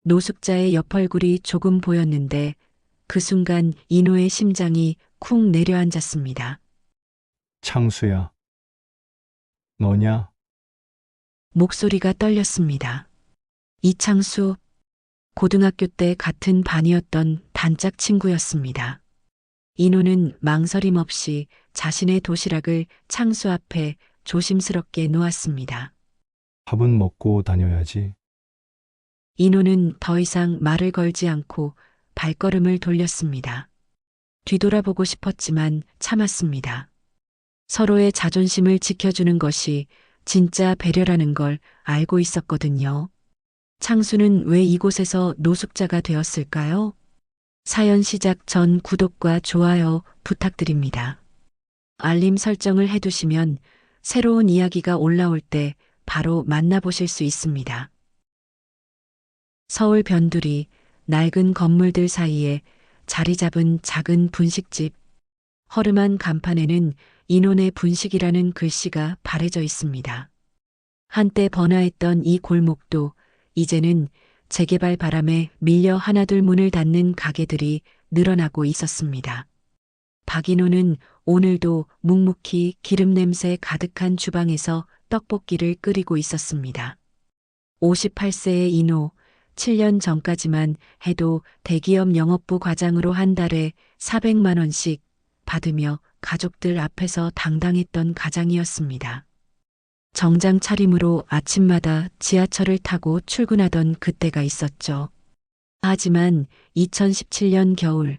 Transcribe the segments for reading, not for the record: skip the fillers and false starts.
노숙자의 옆얼굴이 조금 보였는데 그 순간 인호의 심장이 쿵 내려앉았습니다. 창수야, 너냐? 목소리가 떨렸습니다. 이창수, 고등학교 때 같은 반이었던 단짝 친구였습니다. 인호는 망설임 없이 자신의 도시락을 창수 앞에 조심스럽게 놓았습니다. 밥은 먹고 다녀야지. 인호는 더 이상 말을 걸지 않고 발걸음을 돌렸습니다. 뒤돌아보고 싶었지만 참았습니다. 서로의 자존심을 지켜주는 것이 진짜 배려라는 걸 알고 있었거든요. 창수는 왜 이곳에서 노숙자가 되었을까요? 사연 시작 전 구독과 좋아요 부탁드립니다. 알림 설정을 해두시면 새로운 이야기가 올라올 때 바로 만나보실 수 있습니다. 서울 변두리 낡은 건물들 사이에 자리 잡은 작은 분식집. 허름한 간판에는 인혼의 분식이라는 글씨가 바래져 있습니다. 한때 번화했던 이 골목도 이제는 재개발 바람에 밀려 하나둘 문을 닫는 가게들이 늘어나고 있었습니다. 박인호는 오늘도 묵묵히 기름 냄새 가득한 주방에서 떡볶이를 끓이고 있었습니다. 58세의 인호, 7년 전까지만 해도 대기업 영업부 과장으로 한 달에 400만 원씩 받으며 가족들 앞에서 당당했던 가장이었습니다. 정장 차림으로 아침마다 지하철을 타고 출근하던 그때가 있었죠. 하지만 2017년 겨울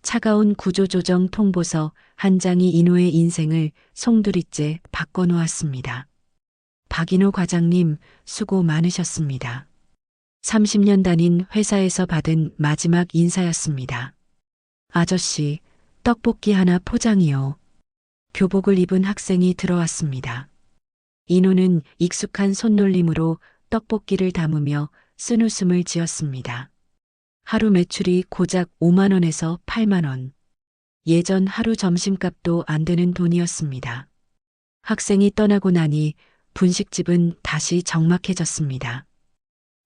차가운 구조조정 통보서 한 장이 인호의 인생을 송두리째 바꿔놓았습니다. 박인호 과장님 수고 많으셨습니다. 30년 다닌 회사에서 받은 마지막 인사였습니다. 아저씨, 떡볶이 하나 포장이요. 교복을 입은 학생이 들어왔습니다. 인호는 익숙한 손놀림으로 떡볶이를 담으며 쓴웃음을 지었습니다. 하루 매출이 고작 5만 원에서 8만 원. 예전 하루 점심값도 안 되는 돈이었습니다. 학생이 떠나고 나니 분식집은 다시 적막해졌습니다.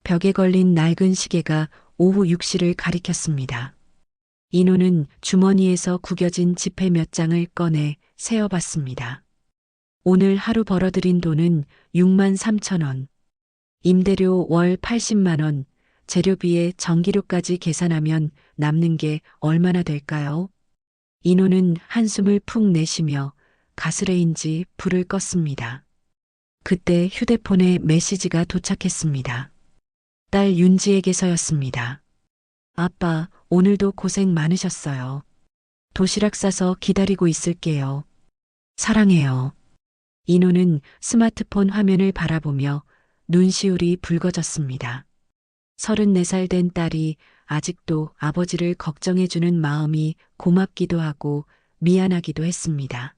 벽에 걸린 낡은 시계가 오후 6시를 가리켰습니다. 인호는 주머니에서 구겨진 지폐 몇 장을 꺼내 세어봤습니다. 오늘 하루 벌어들인 돈은 6만 3천 원. 임대료 월 80만 원, 재료비에 전기료까지 계산하면 남는 게 얼마나 될까요? 인호는 한숨을 푹 내쉬며 가스레인지 불을 껐습니다. 그때 휴대폰에 메시지가 도착했습니다. 딸 윤지에게서였습니다. 아빠, 오늘도 고생 많으셨어요. 도시락 싸서 기다리고 있을게요. 사랑해요. 인호는 스마트폰 화면을 바라보며 눈시울이 붉어졌습니다. 34살 된 딸이 아직도 아버지를 걱정해주는 마음이 고맙기도 하고 미안하기도 했습니다.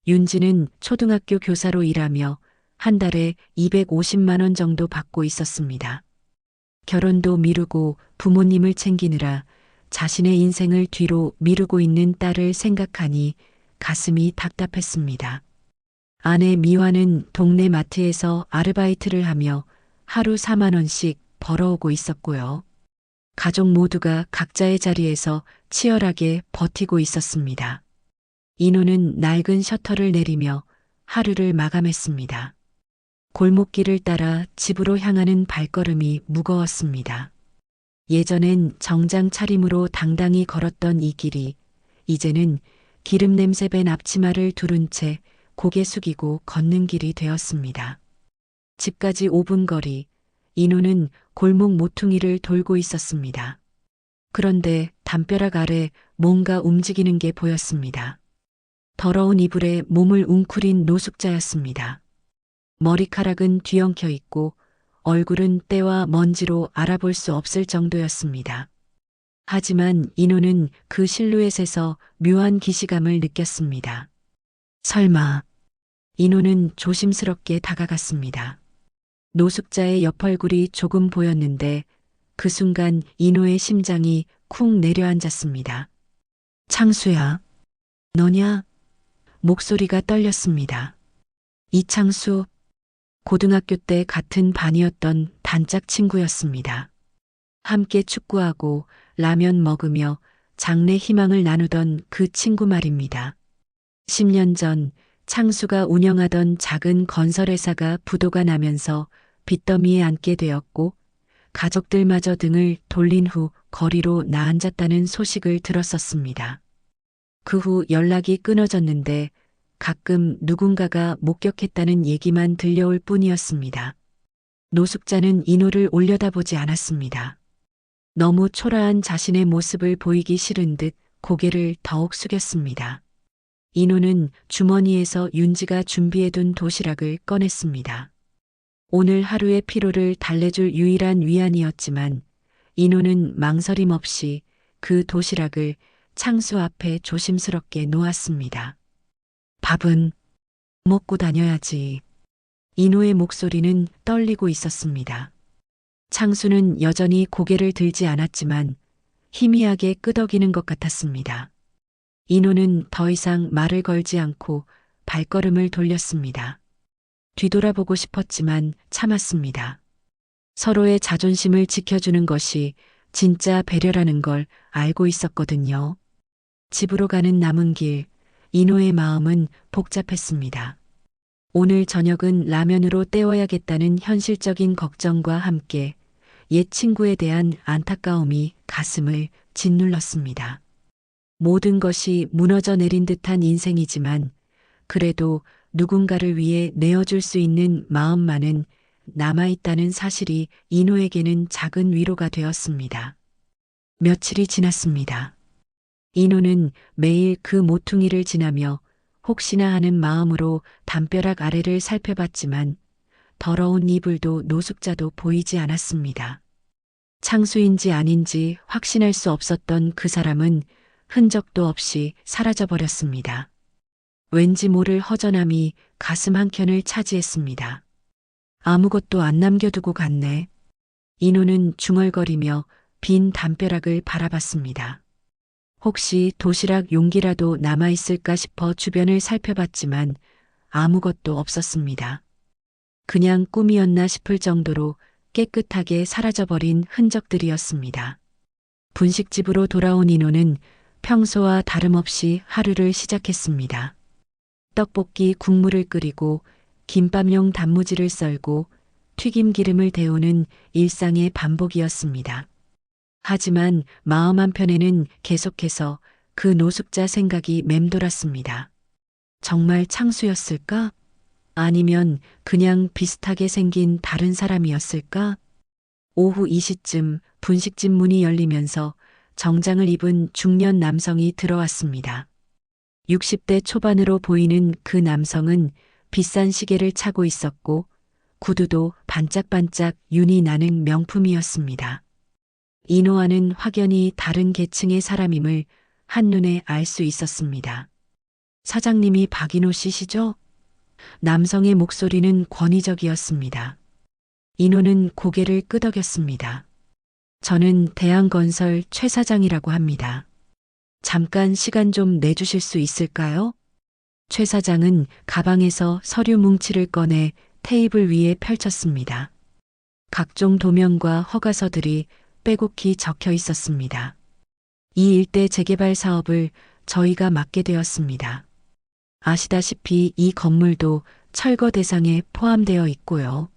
윤지는 초등학교 교사로 일하며 한 달에 250만 원 정도 받고 있었습니다. 결혼도 미루고 부모님을 챙기느라 자신의 인생을 뒤로 미루고 있는 딸을 생각하니 가슴이 답답했습니다. 아내 미화는 동네 마트에서 아르바이트를 하며 하루 4만 원씩 벌어오고 있었고요. 가족 모두가 각자의 자리에서 치열하게 버티고 있었습니다. 인호는 낡은 셔터를 내리며 하루를 마감했습니다. 골목길을 따라 집으로 향하는 발걸음이 무거웠습니다. 예전엔 정장 차림으로 당당히 걸었던 이 길이 이제는 기름 냄새 밴 앞치마를 두른 채 고개 숙이고 걷는 길이 되었습니다. 집까지 5분 거리, 인호는 골목 모퉁이를 돌고 있었습니다. 그런데 담벼락 아래 뭔가 움직이는 게 보였습니다. 더러운 이불에 몸을 웅크린 노숙자였습니다. 머리카락은 뒤엉켜 있고 얼굴은 때와 먼지로 알아볼 수 없을 정도였습니다. 하지만 인호는 그 실루엣에서 묘한 기시감을 느꼈습니다. 설마. 인호는 조심스럽게 다가갔습니다. 노숙자의 옆얼굴이 조금 보였는데 그 순간 인호의 심장이 쿵 내려앉았습니다. 창수야, 너냐? 목소리가 떨렸습니다. 이창수, 고등학교 때 같은 반이었던 단짝 친구였습니다. 함께 축구하고 라면 먹으며 장래 희망을 나누던 그 친구 말입니다. 10년 전 창수가 운영하던 작은 건설회사가 부도가 나면서 빚더미에 앉게 되었고 가족들마저 등을 돌린 후 거리로 나앉았다는 소식을 들었었습니다. 그 후 연락이 끊어졌는데 가끔 누군가가 목격했다는 얘기만 들려올 뿐이었습니다. 노숙자는 인호를 올려다보지 않았습니다. 너무 초라한 자신의 모습을 보이기 싫은 듯 고개를 더욱 숙였습니다. 인호는 주머니에서 윤지가 준비해둔 도시락을 꺼냈습니다. 오늘 하루의 피로를 달래줄 유일한 위안이었지만 인호는 망설임 없이 그 도시락을 창수 앞에 조심스럽게 놓았습니다. 밥은 먹고 다녀야지. 인호의 목소리는 떨리고 있었습니다. 창수는 여전히 고개를 들지 않았지만 희미하게 끄덕이는 것 같았습니다. 인호는 더 이상 말을 걸지 않고 발걸음을 돌렸습니다. 뒤돌아보고 싶었지만 참았습니다. 서로의 자존심을 지켜주는 것이 진짜 배려라는 걸 알고 있었거든요. 집으로 가는 남은 길, 인호의 마음은 복잡했습니다. 오늘 저녁은 라면으로 때워야겠다는 현실적인 걱정과 함께 옛 친구에 대한 안타까움이 가슴을 짓눌렀습니다. 모든 것이 무너져 내린 듯한 인생이지만 그래도 누군가를 위해 내어줄 수 있는 마음만은 남아있다는 사실이 인호에게는 작은 위로가 되었습니다. 며칠이 지났습니다. 인호는 매일 그 모퉁이를 지나며 혹시나 하는 마음으로 담벼락 아래를 살펴봤지만 더러운 이불도 노숙자도 보이지 않았습니다. 창수인지 아닌지 확신할 수 없었던 그 사람은 흔적도 없이 사라져버렸습니다. 왠지 모를 허전함이 가슴 한켠을 차지했습니다. 아무것도 안 남겨두고 갔네. 인호는 중얼거리며 빈 담벼락을 바라봤습니다. 혹시 도시락 용기라도 남아있을까 싶어 주변을 살펴봤지만 아무것도 없었습니다. 그냥 꿈이었나 싶을 정도로 깨끗하게 사라져버린 흔적들이었습니다. 분식집으로 돌아온 인호는 평소와 다름없이 하루를 시작했습니다. 떡볶이 국물을 끓이고 김밥용 단무지를 썰고 튀김 기름을 데우는 일상의 반복이었습니다. 하지만 마음 한편에는 계속해서 그 노숙자 생각이 맴돌았습니다. 정말 창수였을까? 아니면 그냥 비슷하게 생긴 다른 사람이었을까? 오후 2시쯤 분식집 문이 열리면서 정장을 입은 중년 남성이 들어왔습니다. 60대 초반으로 보이는 그 남성은 비싼 시계를 차고 있었고 구두도 반짝반짝 윤이 나는 명품이었습니다. 인호와는 확연히 다른 계층의 사람임을 한눈에 알 수 있었습니다. 사장님이 박인호 씨시죠? 남성의 목소리는 권위적이었습니다. 인호는 고개를 끄덕였습니다. 저는 대한건설 최 사장이라고 합니다. 잠깐 시간 좀 내주실 수 있을까요? 최 사장은 가방에서 서류 뭉치를 꺼내 테이블 위에 펼쳤습니다. 각종 도면과 허가서들이 빼곡히 적혀 있었습니다. 이 일대 재개발 사업을 저희가 맡게 되었습니다. 아시다시피 이 건물도 철거 대상에 포함되어 있고요.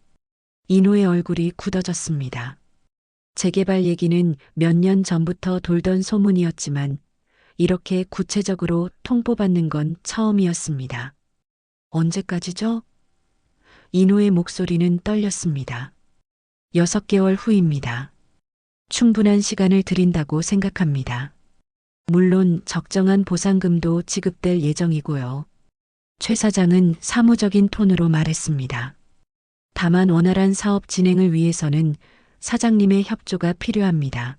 인호의 얼굴이 굳어졌습니다. 재개발 얘기는 몇 년 전부터 돌던 소문이었지만 이렇게 구체적으로 통보받는 건 처음이었습니다. 언제까지죠? 인호의 목소리는 떨렸습니다. 6개월 후입니다. 충분한 시간을 드린다고 생각합니다. 물론 적정한 보상금도 지급될 예정이고요. 최 사장은 사무적인 톤으로 말했습니다. 다만 원활한 사업 진행을 위해서는 사장님의 협조가 필요합니다.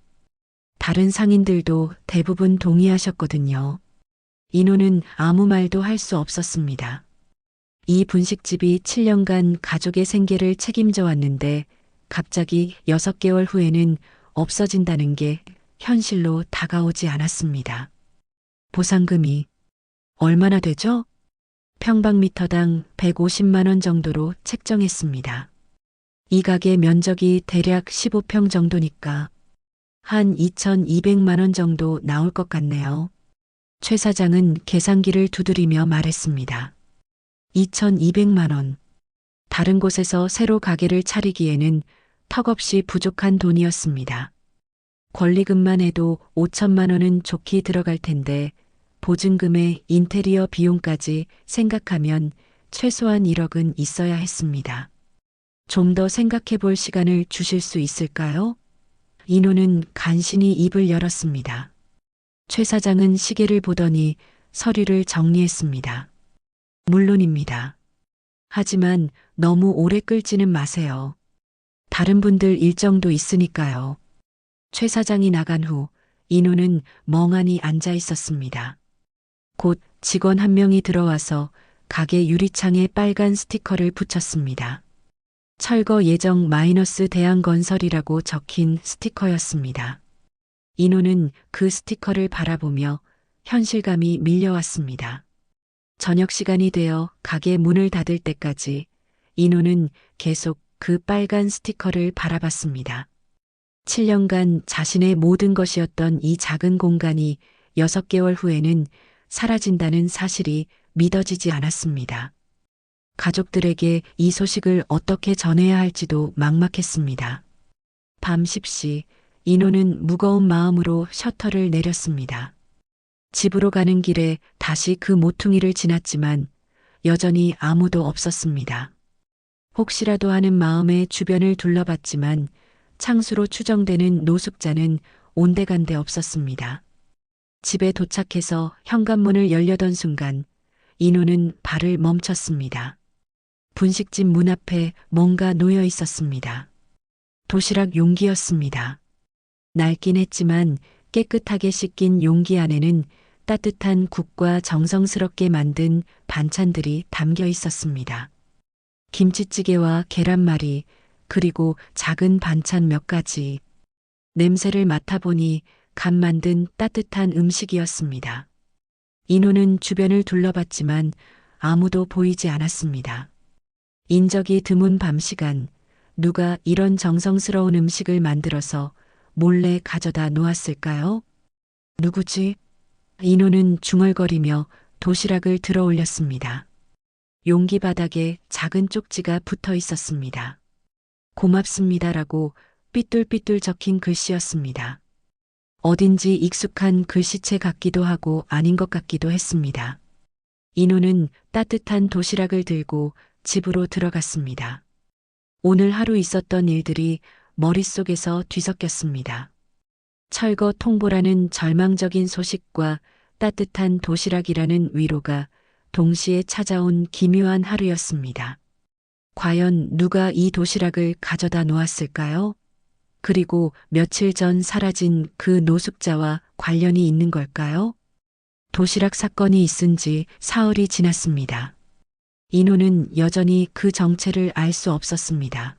다른 상인들도 대부분 동의하셨거든요. 인호는 아무 말도 할 수 없었습니다. 이 분식집이 7년간 가족의 생계를 책임져 왔는데 갑자기 6개월 후에는 없어진다는 게 현실로 다가오지 않았습니다. 보상금이 얼마나 되죠? 평방미터당 150만 원 정도로 책정했습니다. 이 가게 면적이 대략 15평 정도니까 한 2,200만 원 정도 나올 것 같네요. 최 사장은 계산기를 두드리며 말했습니다. 2,200만 원. 다른 곳에서 새로 가게를 차리기에는 턱없이 부족한 돈이었습니다. 권리금만 해도 5천만 원은 좋게 들어갈 텐데 보증금에 인테리어 비용까지 생각하면 최소한 1억은 있어야 했습니다. 좀 더 생각해 볼 시간을 주실 수 있을까요? 인호는 간신히 입을 열었습니다. 최 사장은 시계를 보더니 서류를 정리했습니다. 물론입니다. 하지만 너무 오래 끌지는 마세요. 다른 분들 일정도 있으니까요. 최 사장이 나간 후 인호는 멍하니 앉아 있었습니다. 곧 직원 한 명이 들어와서 가게 유리창에 빨간 스티커를 붙였습니다. 철거 예정 마이너스 대한건설이라고 적힌 스티커였습니다. 인호는 그 스티커를 바라보며 현실감이 밀려왔습니다. 저녁 시간이 되어 가게 문을 닫을 때까지 인호는 계속 그 빨간 스티커를 바라봤습니다. 7년간 자신의 모든 것이었던 이 작은 공간이 6개월 후에는 사라진다는 사실이 믿어지지 않았습니다. 가족들에게 이 소식을 어떻게 전해야 할지도 막막했습니다. 밤 10시 인호는 무거운 마음으로 셔터를 내렸습니다. 집으로 가는 길에 다시 그 모퉁이를 지났지만 여전히 아무도 없었습니다. 혹시라도 하는 마음에 주변을 둘러봤지만 창수로 추정되는 노숙자는 온데간데 없었습니다. 집에 도착해서 현관문을 열려던 순간 인호는 발을 멈췄습니다. 분식집 문 앞에 뭔가 놓여 있었습니다. 도시락 용기였습니다. 낡긴 했지만 깨끗하게 씻긴 용기 안에는 따뜻한 국과 정성스럽게 만든 반찬들이 담겨 있었습니다. 김치찌개와 계란말이, 그리고 작은 반찬 몇 가지. 냄새를 맡아보니 갓 만든 따뜻한 음식이었습니다. 인호는 주변을 둘러봤지만 아무도 보이지 않았습니다. 인적이 드문 밤 시간, 누가 이런 정성스러운 음식을 만들어서 몰래 가져다 놓았을까요? 누구지? 인호는 중얼거리며 도시락을 들어 올렸습니다. 용기 바닥에 작은 쪽지가 붙어 있었습니다. 고맙습니다라고 삐뚤삐뚤 적힌 글씨였습니다. 어딘지 익숙한 글씨체 같기도 하고 아닌 것 같기도 했습니다. 인호는 따뜻한 도시락을 들고 집으로 들어갔습니다. 오늘 하루 있었던 일들이 머릿속에서 뒤섞였습니다. 철거 통보라는 절망적인 소식과 따뜻한 도시락이라는 위로가 동시에 찾아온 기묘한 하루였습니다. 과연 누가 이 도시락을 가져다 놓았을까요? 그리고 며칠 전 사라진 그 노숙자와 관련이 있는 걸까요? 도시락 사건이 있은 지 사흘이 지났습니다. 인호는 여전히 그 정체를 알 수 없었습니다.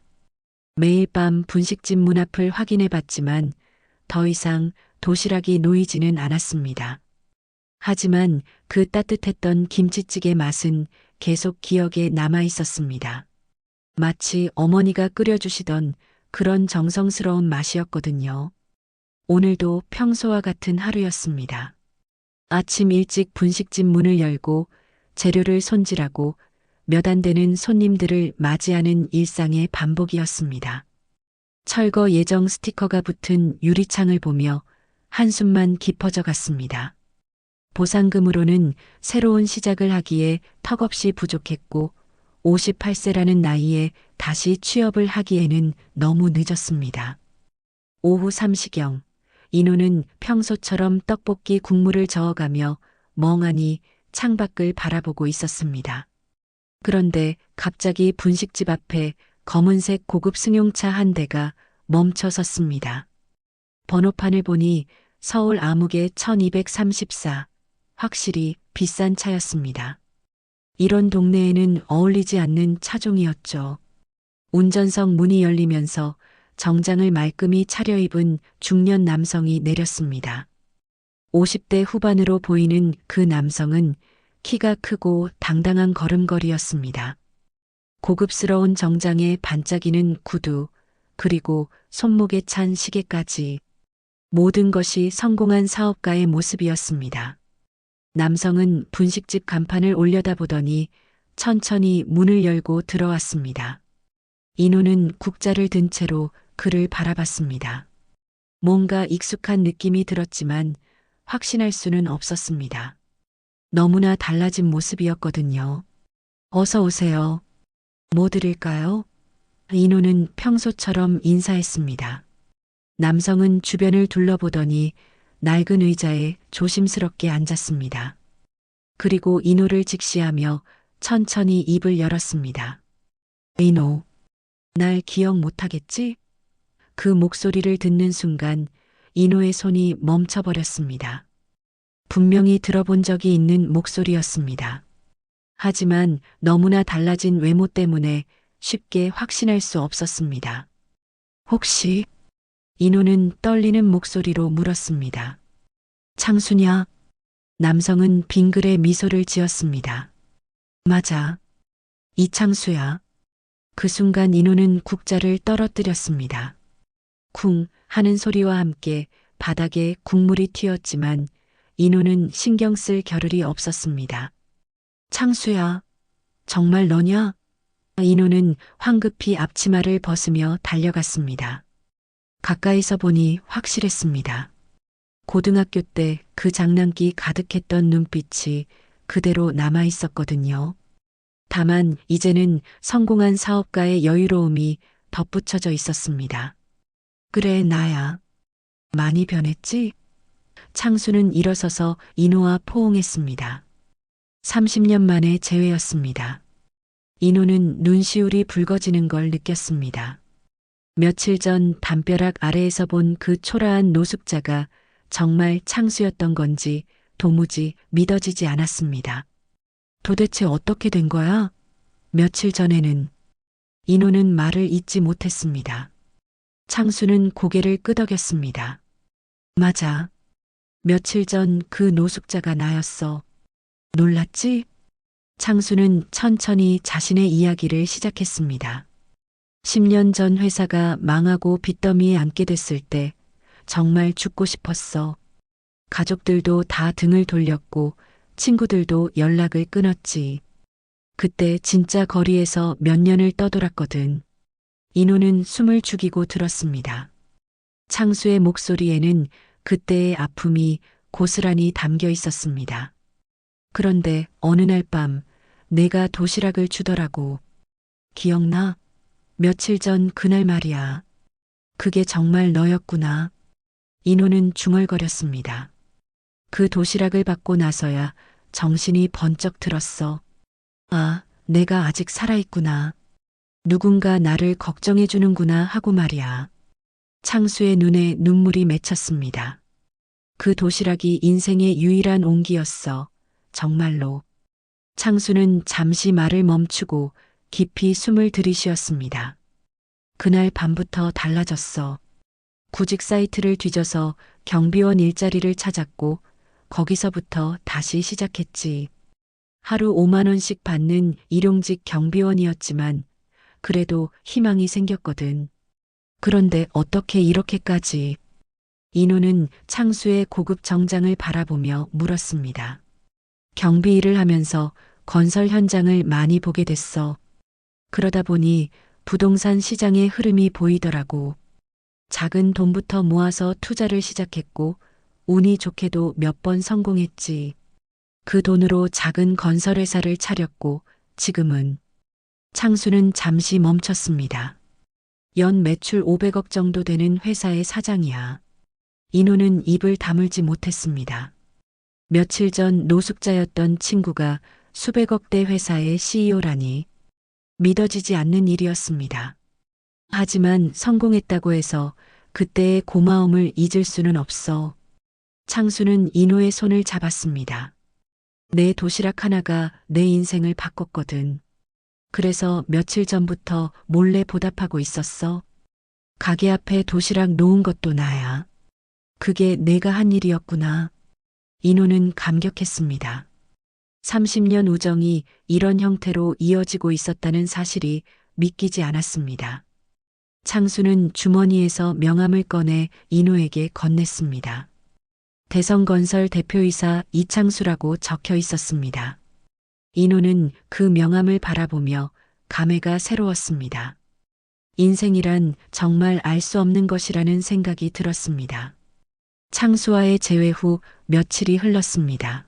매일 밤 분식집 문 앞을 확인해 봤지만 더 이상 도시락이 놓이지는 않았습니다. 하지만 그 따뜻했던 김치찌개 맛은 계속 기억에 남아 있었습니다. 마치 어머니가 끓여주시던 그런 정성스러운 맛이었거든요. 오늘도 평소와 같은 하루였습니다. 아침 일찍 분식집 문을 열고 재료를 손질하고 몇 안 되는 손님들을 맞이하는 일상의 반복이었습니다. 철거 예정 스티커가 붙은 유리창을 보며 한숨만 깊어져 갔습니다. 보상금으로는 새로운 시작을 하기에 턱없이 부족했고 58세라는 나이에 다시 취업을 하기에는 너무 늦었습니다. 오후 3시경 인호는 평소처럼 떡볶이 국물을 저어가며 멍하니 창밖을 바라보고 있었습니다. 그런데 갑자기 분식집 앞에 검은색 고급 승용차 한 대가 멈춰 섰습니다. 번호판을 보니 서울 암흑의 1234, 확실히 비싼 차였습니다. 이런 동네에는 어울리지 않는 차종이었죠. 운전석 문이 열리면서 정장을 말끔히 차려입은 중년 남성이 내렸습니다. 50대 후반으로 보이는 그 남성은 키가 크고 당당한 걸음걸이였습니다. 고급스러운 정장에 반짝이는 구두, 그리고 손목에 찬 시계까지. 모든 것이 성공한 사업가의 모습이었습니다. 남성은 분식집 간판을 올려다보더니 천천히 문을 열고 들어왔습니다. 인호는 국자를 든 채로 그를 바라봤습니다. 뭔가 익숙한 느낌이 들었지만 확신할 수는 없었습니다. 너무나 달라진 모습이었거든요. 어서 오세요. 뭐 드릴까요? 인호는 평소처럼 인사했습니다. 남성은 주변을 둘러보더니 낡은 의자에 조심스럽게 앉았습니다. 그리고 인호를 직시하며 천천히 입을 열었습니다. 인호, 날 기억 못하겠지? 그 목소리를 듣는 순간 인호의 손이 멈춰버렸습니다. 분명히 들어본 적이 있는 목소리였습니다. 하지만 너무나 달라진 외모 때문에 쉽게 확신할 수 없었습니다. 혹시? 인호는 떨리는 목소리로 물었습니다. 창수냐? 남성은 빙글에 미소를 지었습니다. 맞아. 이창수야. 그 순간 인호는 국자를 떨어뜨렸습니다. 쿵 하는 소리와 함께 바닥에 국물이 튀었지만 인호는 신경 쓸 겨를이 없었습니다. 창수야, 정말 너냐? 인호는 황급히 앞치마를 벗으며 달려갔습니다. 가까이서 보니 확실했습니다. 고등학교 때 그 장난기 가득했던 눈빛이 그대로 남아 있었거든요. 다만 이제는 성공한 사업가의 여유로움이 덧붙여져 있었습니다. 그래, 나야. 많이 변했지? 창수는 일어서서 인호와 포옹했습니다. 30년 만에 재회였습니다. 인호는 눈시울이 붉어지는 걸 느꼈습니다. 며칠 전 담벼락 아래에서 본 그 초라한 노숙자가 정말 창수였던 건지 도무지 믿어지지 않았습니다. 도대체 어떻게 된 거야? 며칠 전에는 인호는 말을 잇지 못했습니다. 창수는 고개를 끄덕였습니다. 맞아. 며칠 전 그 노숙자가 나였어. 놀랐지? 창수는 천천히 자신의 이야기를 시작했습니다. 10년 전 회사가 망하고 빚더미에 앉게 됐을 때 정말 죽고 싶었어. 가족들도 다 등을 돌렸고 친구들도 연락을 끊었지. 그때 진짜 거리에서 몇 년을 떠돌았거든. 인호는 숨을 죽이고 들었습니다. 창수의 목소리에는 그때의 아픔이 고스란히 담겨 있었습니다. 그런데 어느 날 밤 내가 도시락을 주더라고. 기억나? 며칠 전 그날 말이야. 그게 정말 너였구나. 인호는 중얼거렸습니다. 그 도시락을 받고 나서야 정신이 번쩍 들었어. 아, 내가 아직 살아있구나. 누군가 나를 걱정해 주는구나 하고 말이야. 창수의 눈에 눈물이 맺혔습니다. 그 도시락이 인생의 유일한 온기였어. 정말로. 창수는 잠시 말을 멈추고 깊이 숨을 들이쉬었습니다. 그날 밤부터 달라졌어. 구직 사이트를 뒤져서 경비원 일자리를 찾았고 거기서부터 다시 시작했지. 하루 5만 원씩 받는 일용직 경비원이었지만 그래도 희망이 생겼거든. 그런데 어떻게 이렇게까지? 인호는 창수의 고급 정장을 바라보며 물었습니다. 경비 일을 하면서 건설 현장을 많이 보게 됐어. 그러다 보니 부동산 시장의 흐름이 보이더라고. 작은 돈부터 모아서 투자를 시작했고 운이 좋게도 몇 번 성공했지. 그 돈으로 작은 건설회사를 차렸고 지금은 창수는 잠시 멈췄습니다. 연 매출 500억 정도 되는 회사의 사장이야. 인호는 입을 다물지 못했습니다. 며칠 전 노숙자였던 친구가 수백억대 회사의 CEO라니 믿어지지 않는 일이었습니다. 하지만 성공했다고 해서 그때의 고마움을 잊을 수는 없어. 창수는 인호의 손을 잡았습니다. 내 도시락 하나가 내 인생을 바꿨거든. 그래서 며칠 전부터 몰래 보답하고 있었어. 가게 앞에 도시락 놓은 것도 나야. 그게 내가 한 일이었구나. 인호는 감격했습니다. 30년 우정이 이런 형태로 이어지고 있었다는 사실이 믿기지 않았습니다. 창수는 주머니에서 명함을 꺼내 인호에게 건넸습니다. 대성건설 대표이사 이창수라고 적혀 있었습니다. 인호는 그 명함을 바라보며 감회가 새로웠습니다. 인생이란 정말 알 수 없는 것이라는 생각이 들었습니다. 창수와의 재회 후 며칠이 흘렀습니다.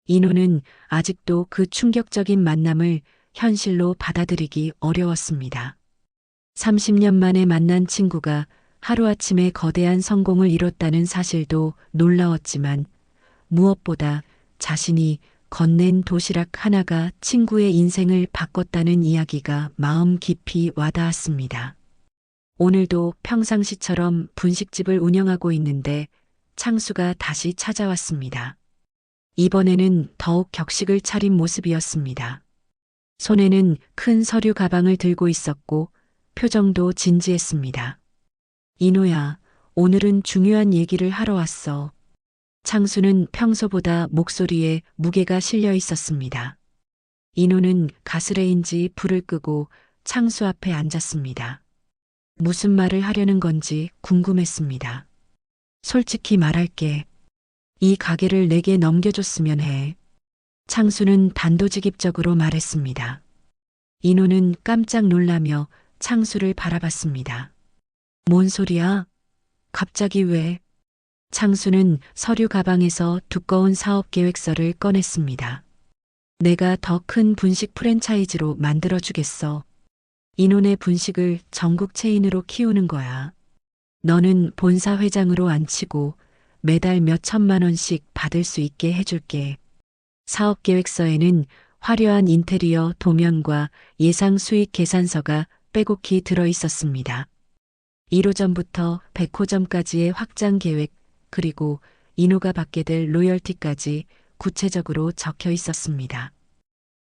인호는 아직도 그 충격적인 만남을 현실로 받아들이기 어려웠습니다. 30년 만에 만난 친구가 하루아침에 거대한 성공을 이뤘다는 사실도 놀라웠지만 무엇보다 자신이 건넨 도시락 하나가 친구의 인생을 바꿨다는 이야기가 마음 깊이 와닿았습니다. 오늘도 평상시처럼 분식집을 운영하고 있는데 창수가 다시 찾아왔습니다. 이번에는 더욱 격식을 차린 모습이었습니다. 손에는 큰 서류 가방을 들고 있었고 표정도 진지했습니다. 인호야, 오늘은 중요한 얘기를 하러 왔어. 창수는 평소보다 목소리에 무게가 실려 있었습니다. 인호는 가스레인지 불을 끄고 창수 앞에 앉았습니다. 무슨 말을 하려는 건지 궁금했습니다. 솔직히 말할게. 이 가게를 내게 넘겨줬으면 해. 창수는 단도직입적으로 말했습니다. 인호는 깜짝 놀라며 창수를 바라봤습니다. 뭔 소리야? 갑자기 왜? 창수는 서류 가방에서 두꺼운 사업 계획서를 꺼냈습니다. 내가 더 큰 분식 프랜차이즈로 만들어주겠어. 인혼의 분식을 전국 체인으로 키우는 거야. 너는 본사 회장으로 앉히고 매달 몇 천만 원씩 받을 수 있게 해줄게. 사업 계획서에는 화려한 인테리어 도면과 예상 수익 계산서가 빼곡히 들어 있었습니다. 1호점부터 100호점까지의 확장 계획, 그리고 인호가 받게 될 로열티까지 구체적으로 적혀 있었습니다.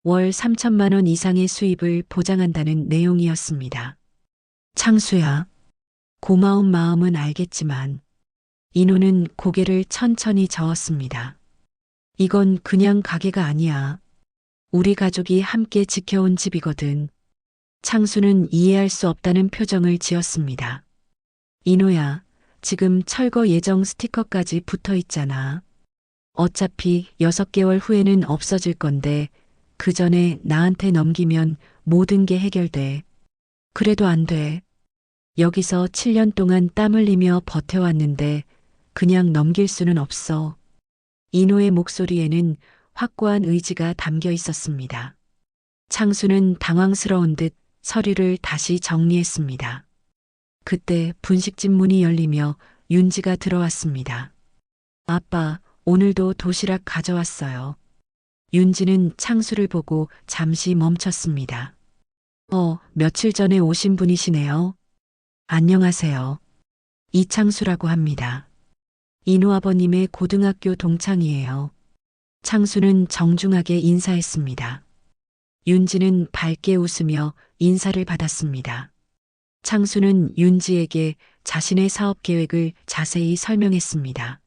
월 3천만 원 이상의 수입을 보장한다는 내용이었습니다. 창수야, 고마운 마음은 알겠지만 인호는 고개를 천천히 저었습니다. 이건 그냥 가게가 아니야. 우리 가족이 함께 지켜온 집이거든. 창수는 이해할 수 없다는 표정을 지었습니다. 인호야, 지금 철거 예정 스티커까지 붙어 있잖아. 어차피 6개월 후에는 없어질 건데 그 전에 나한테 넘기면 모든 게 해결돼. 그래도 안 돼. 여기서 7년 동안 땀 흘리며 버텨왔는데 그냥 넘길 수는 없어. 인호의 목소리에는 확고한 의지가 담겨 있었습니다. 창수는 당황스러운 듯 서류를 다시 정리했습니다. 그때 분식집 문이 열리며 윤지가 들어왔습니다. 아빠, 오늘도 도시락 가져왔어요. 윤지는 창수를 보고 잠시 멈췄습니다. 며칠 전에 오신 분이시네요. 안녕하세요. 이창수라고 합니다. 인호 아버님의 고등학교 동창이에요. 창수는 정중하게 인사했습니다. 윤지는 밝게 웃으며 인사를 받았습니다. 창수는 윤지에게 자신의 사업 계획을 자세히 설명했습니다.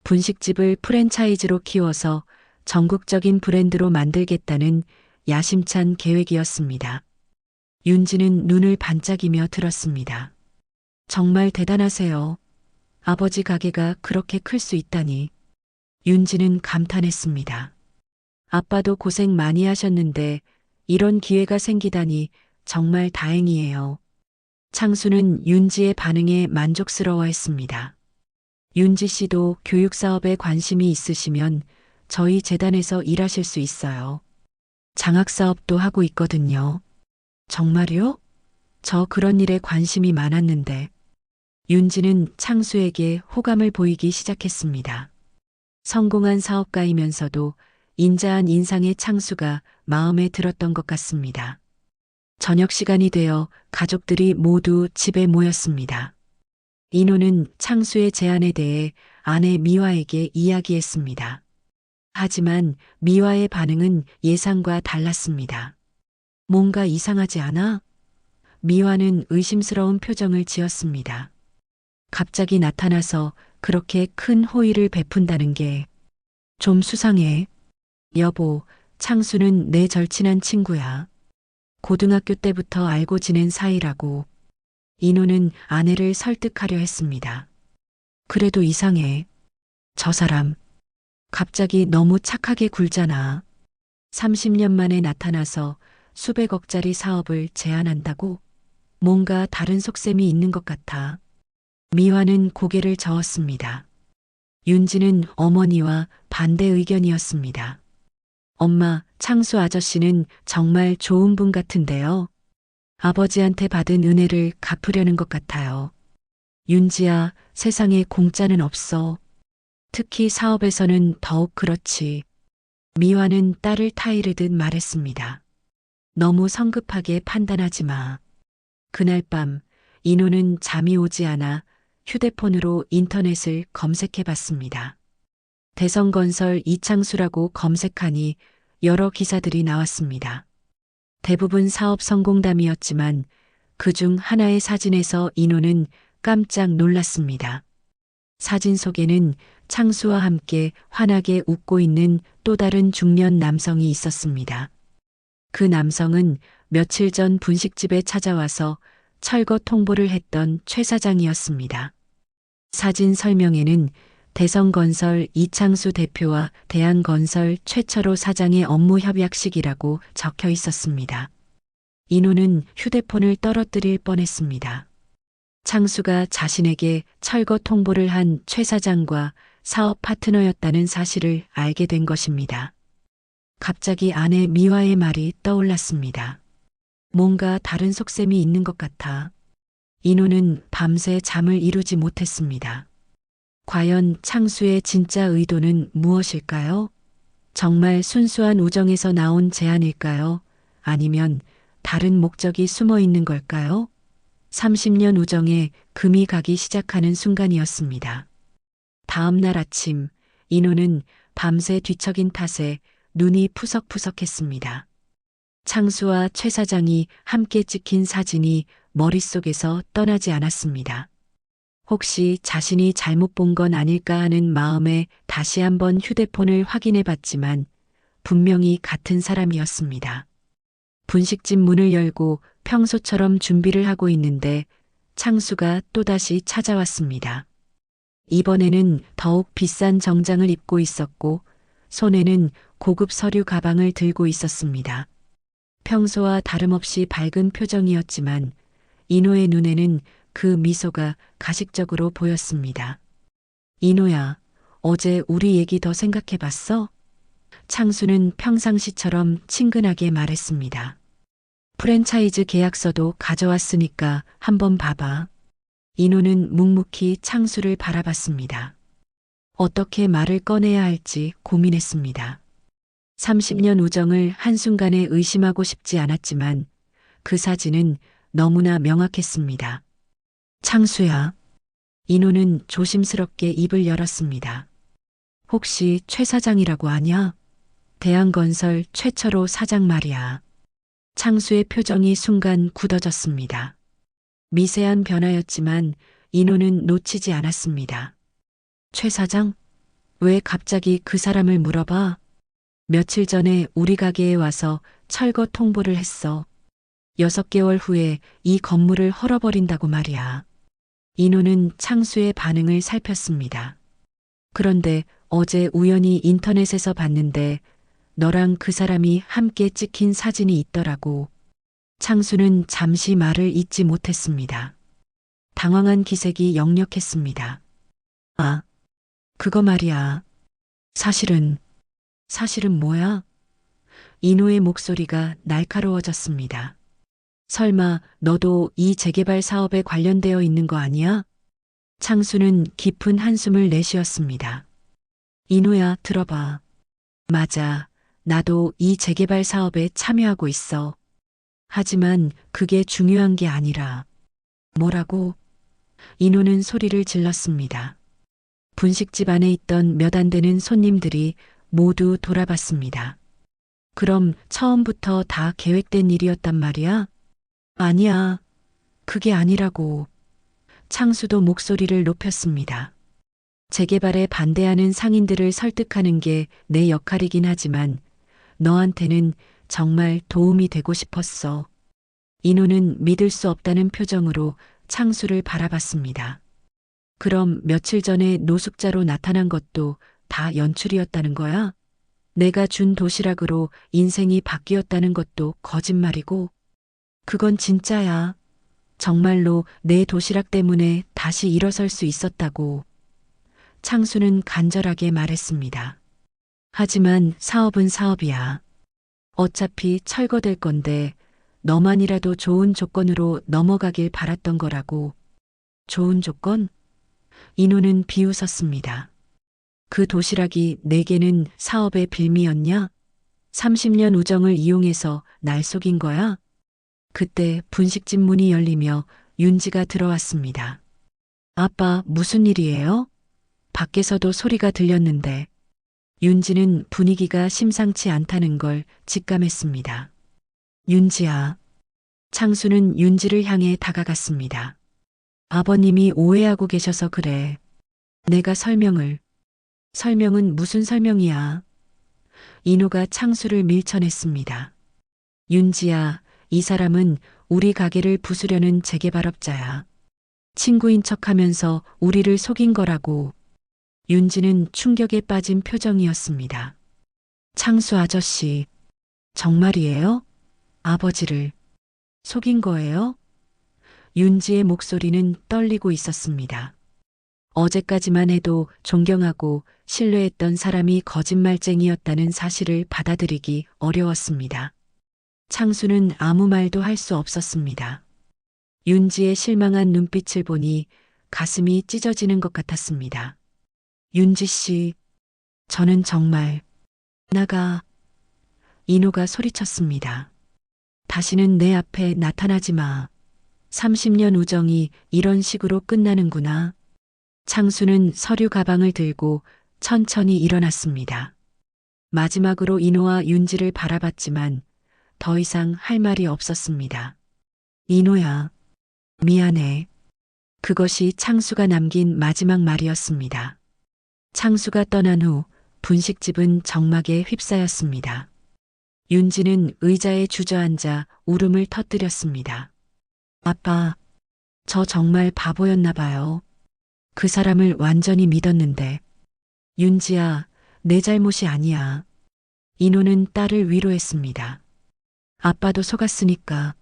분식집을 프랜차이즈로 키워서 전국적인 브랜드로 만들겠다는 야심찬 계획이었습니다. 윤지는 눈을 반짝이며 들었습니다. 정말 대단하세요. 아버지 가게가 그렇게 클 수 있다니. 윤지는 감탄했습니다. 아빠도 고생 많이 하셨는데 이런 기회가 생기다니 정말 다행이에요. 창수는 윤지의 반응에 만족스러워했습니다. 윤지 씨도 교육 사업에 관심이 있으시면 저희 재단에서 일하실 수 있어요. 장학 사업도 하고 있거든요. 정말요? 저 그런 일에 관심이 많았는데. 윤지는 창수에게 호감을 보이기 시작했습니다. 성공한 사업가이면서도 인자한 인상의 창수가 마음에 들었던 것 같습니다. 저녁 시간이 되어 가족들이 모두 집에 모였습니다. 인호는 창수의 제안에 대해 아내 미화에게 이야기했습니다. 하지만 미화의 반응은 예상과 달랐습니다. 뭔가 이상하지 않아? 미화는 의심스러운 표정을 지었습니다. 갑자기 나타나서 그렇게 큰 호의를 베푼다는 게 좀 수상해. 여보, 창수는 내 절친한 친구야. 고등학교 때부터 알고 지낸 사이라고. 인호는 아내를 설득하려 했습니다. 그래도 이상해. 저 사람 갑자기 너무 착하게 굴잖아. 30년 만에 나타나서 수백억짜리 사업을 제안한다고? 뭔가 다른 속셈이 있는 것 같아. 미화는 고개를 저었습니다. 윤지는 어머니와 반대 의견이었습니다. 엄마, 창수 아저씨는 정말 좋은 분 같은데요. 아버지한테 받은 은혜를 갚으려는 것 같아요. 윤지야, 세상에 공짜는 없어. 특히 사업에서는 더욱 그렇지. 미화는 딸을 타이르듯 말했습니다. 너무 성급하게 판단하지 마. 그날 밤 인호는 잠이 오지 않아 휴대폰으로 인터넷을 검색해 봤습니다. 대성건설 이창수라고 검색하니 여러 기사들이 나왔습니다. 대부분 사업 성공담이었지만 그중 하나의 사진에서 인호는 깜짝 놀랐습니다. 사진 속에는 창수와 함께 환하게 웃고 있는 또 다른 중년 남성이 있었습니다. 그 남성은 며칠 전 분식집에 찾아와서 철거 통보를 했던 최 사장이었습니다. 사진 설명에는 대성건설 이창수 대표와 대한건설 최철호 사장의 업무 협약식이라고 적혀 있었습니다. 인호는 휴대폰을 떨어뜨릴 뻔했습니다. 창수가 자신에게 철거 통보를 한 최 사장과 사업 파트너였다는 사실을 알게 된 것입니다. 갑자기 아내 미화의 말이 떠올랐습니다. 뭔가 다른 속셈이 있는 것 같아. 인호는 밤새 잠을 이루지 못했습니다. 과연 창수의 진짜 의도는 무엇일까요? 정말 순수한 우정에서 나온 제안일까요? 아니면 다른 목적이 숨어 있는 걸까요? 30년 우정에 금이 가기 시작하는 순간이었습니다. 다음 날 아침, 인호는 밤새 뒤척인 탓에 눈이 푸석푸석했습니다. 창수와 최 사장이 함께 찍힌 사진이 머릿속에서 떠나지 않았습니다. 혹시 자신이 잘못 본 건 아닐까 하는 마음에 다시 한번 휴대폰을 확인해 봤지만 분명히 같은 사람이었습니다. 분식집 문을 열고 평소처럼 준비를 하고 있는데 창수가 또다시 찾아왔습니다. 이번에는 더욱 비싼 정장을 입고 있었고 손에는 고급 서류 가방을 들고 있었습니다. 평소와 다름없이 밝은 표정이었지만 인호의 눈에는 그 미소가 가식적으로 보였습니다. 인호야, 어제 우리 얘기 더 생각해 봤어? 창수는 평상시처럼 친근하게 말했습니다. 프랜차이즈 계약서도 가져왔으니까 한번 봐봐. 인호는 묵묵히 창수를 바라봤습니다. 어떻게 말을 꺼내야 할지 고민했습니다. 30년 우정을 한순간에 의심하고 싶지 않았지만 그 사진은 너무나 명확했습니다. 창수야. 인호는 조심스럽게 입을 열었습니다. 혹시 최 사장이라고 아냐? 대한건설 최철호 사장 말이야. 창수의 표정이 순간 굳어졌습니다. 미세한 변화였지만 인호는 놓치지 않았습니다. 최 사장? 왜 갑자기 그 사람을 물어봐? 며칠 전에 우리 가게에 와서 철거 통보를 했어. 6개월 후에 이 건물을 헐어버린다고 말이야. 인호는 창수의 반응을 살폈습니다. 그런데 어제 우연히 인터넷에서 봤는데 너랑 그 사람이 함께 찍힌 사진이 있더라고. 창수는 잠시 말을 잇지 못했습니다. 당황한 기색이 역력했습니다. 아, 그거 말이야. 사실은 뭐야? 인호의 목소리가 날카로워졌습니다. 설마 너도 이 재개발 사업에 관련되어 있는 거 아니야? 창수는 깊은 한숨을 내쉬었습니다. 인호야, 들어봐. 맞아. 나도 이 재개발 사업에 참여하고 있어. 하지만 그게 중요한 게 아니라. 뭐라고? 인호는 소리를 질렀습니다. 분식집 안에 있던 몇 안 되는 손님들이 모두 돌아봤습니다. 그럼 처음부터 다 계획된 일이었단 말이야? 아니야. 그게 아니라고. 창수도 목소리를 높였습니다. 재개발에 반대하는 상인들을 설득하는 게 내 역할이긴 하지만 너한테는 정말 도움이 되고 싶었어. 인호는 믿을 수 없다는 표정으로 창수를 바라봤습니다. 그럼 며칠 전에 노숙자로 나타난 것도 다 연출이었다는 거야? 내가 준 도시락으로 인생이 바뀌었다는 것도 거짓말이고, 그건 진짜야. 정말로 내 도시락 때문에 다시 일어설 수 있었다고. 창수는 간절하게 말했습니다. 하지만 사업은 사업이야. 어차피 철거될 건데 너만이라도 좋은 조건으로 넘어가길 바랐던 거라고. 좋은 조건? 인호는 비웃었습니다. 그 도시락이 내게는 사업의 빌미였냐? 30년 우정을 이용해서 날 속인 거야? 그때 분식집 문이 열리며 윤지가 들어왔습니다. 아빠, 무슨 일이에요? 밖에서도 소리가 들렸는데 윤지는 분위기가 심상치 않다는 걸 직감했습니다. 윤지야. 창수는 윤지를 향해 다가갔습니다. 아버님이 오해하고 계셔서 그래. 내가 설명은 무슨 설명이야? 인호가 창수를 밀쳐냈습니다. 윤지야, 이 사람은 우리 가게를 부수려는 재개발업자야. 친구인 척하면서 우리를 속인 거라고. 윤지는 충격에 빠진 표정이었습니다. 창수 아저씨, 정말이에요? 아버지를 속인 거예요? 윤지의 목소리는 떨리고 있었습니다. 어제까지만 해도 존경하고 신뢰했던 사람이 거짓말쟁이였다는 사실을 받아들이기 어려웠습니다. 창수는 아무 말도 할 수 없었습니다. 윤지의 실망한 눈빛을 보니 가슴이 찢어지는 것 같았습니다. 윤지 씨, 저는 정말 인호가 소리쳤습니다. 다시는 내 앞에 나타나지 마. 30년 우정이 이런 식으로 끝나는구나. 창수는 서류 가방을 들고 천천히 일어났습니다. 마지막으로 인호와 윤지를 바라봤지만 더 이상 할 말이 없었습니다. 인호야, 미안해. 그것이 창수가 남긴 마지막 말이었습니다. 창수가 떠난 후 분식집은 정막에 휩싸였습니다. 윤지는 의자에 주저앉아 울음을 터뜨렸습니다. 아빠, 저 정말 바보였나 봐요. 그 사람을 완전히 믿었는데. 윤지야, 내 잘못이 아니야. 인호는 딸을 위로했습니다. 아빠도 속았으니까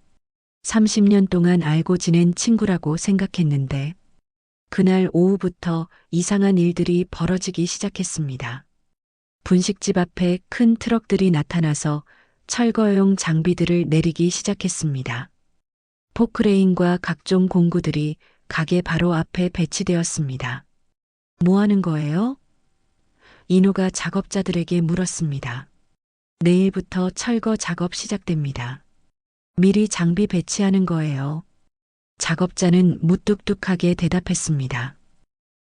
30년 동안 알고 지낸 친구라고 생각했는데 그날 오후부터 이상한 일들이 벌어지기 시작했습니다. 분식집 앞에 큰 트럭들이 나타나서 철거용 장비들을 내리기 시작했습니다. 포크레인과 각종 공구들이 가게 바로 앞에 배치되었습니다. 뭐 하는 거예요? 인호가 작업자들에게 물었습니다. 내일부터 철거 작업 시작됩니다. 미리 장비 배치하는 거예요. 작업자는 무뚝뚝하게 대답했습니다.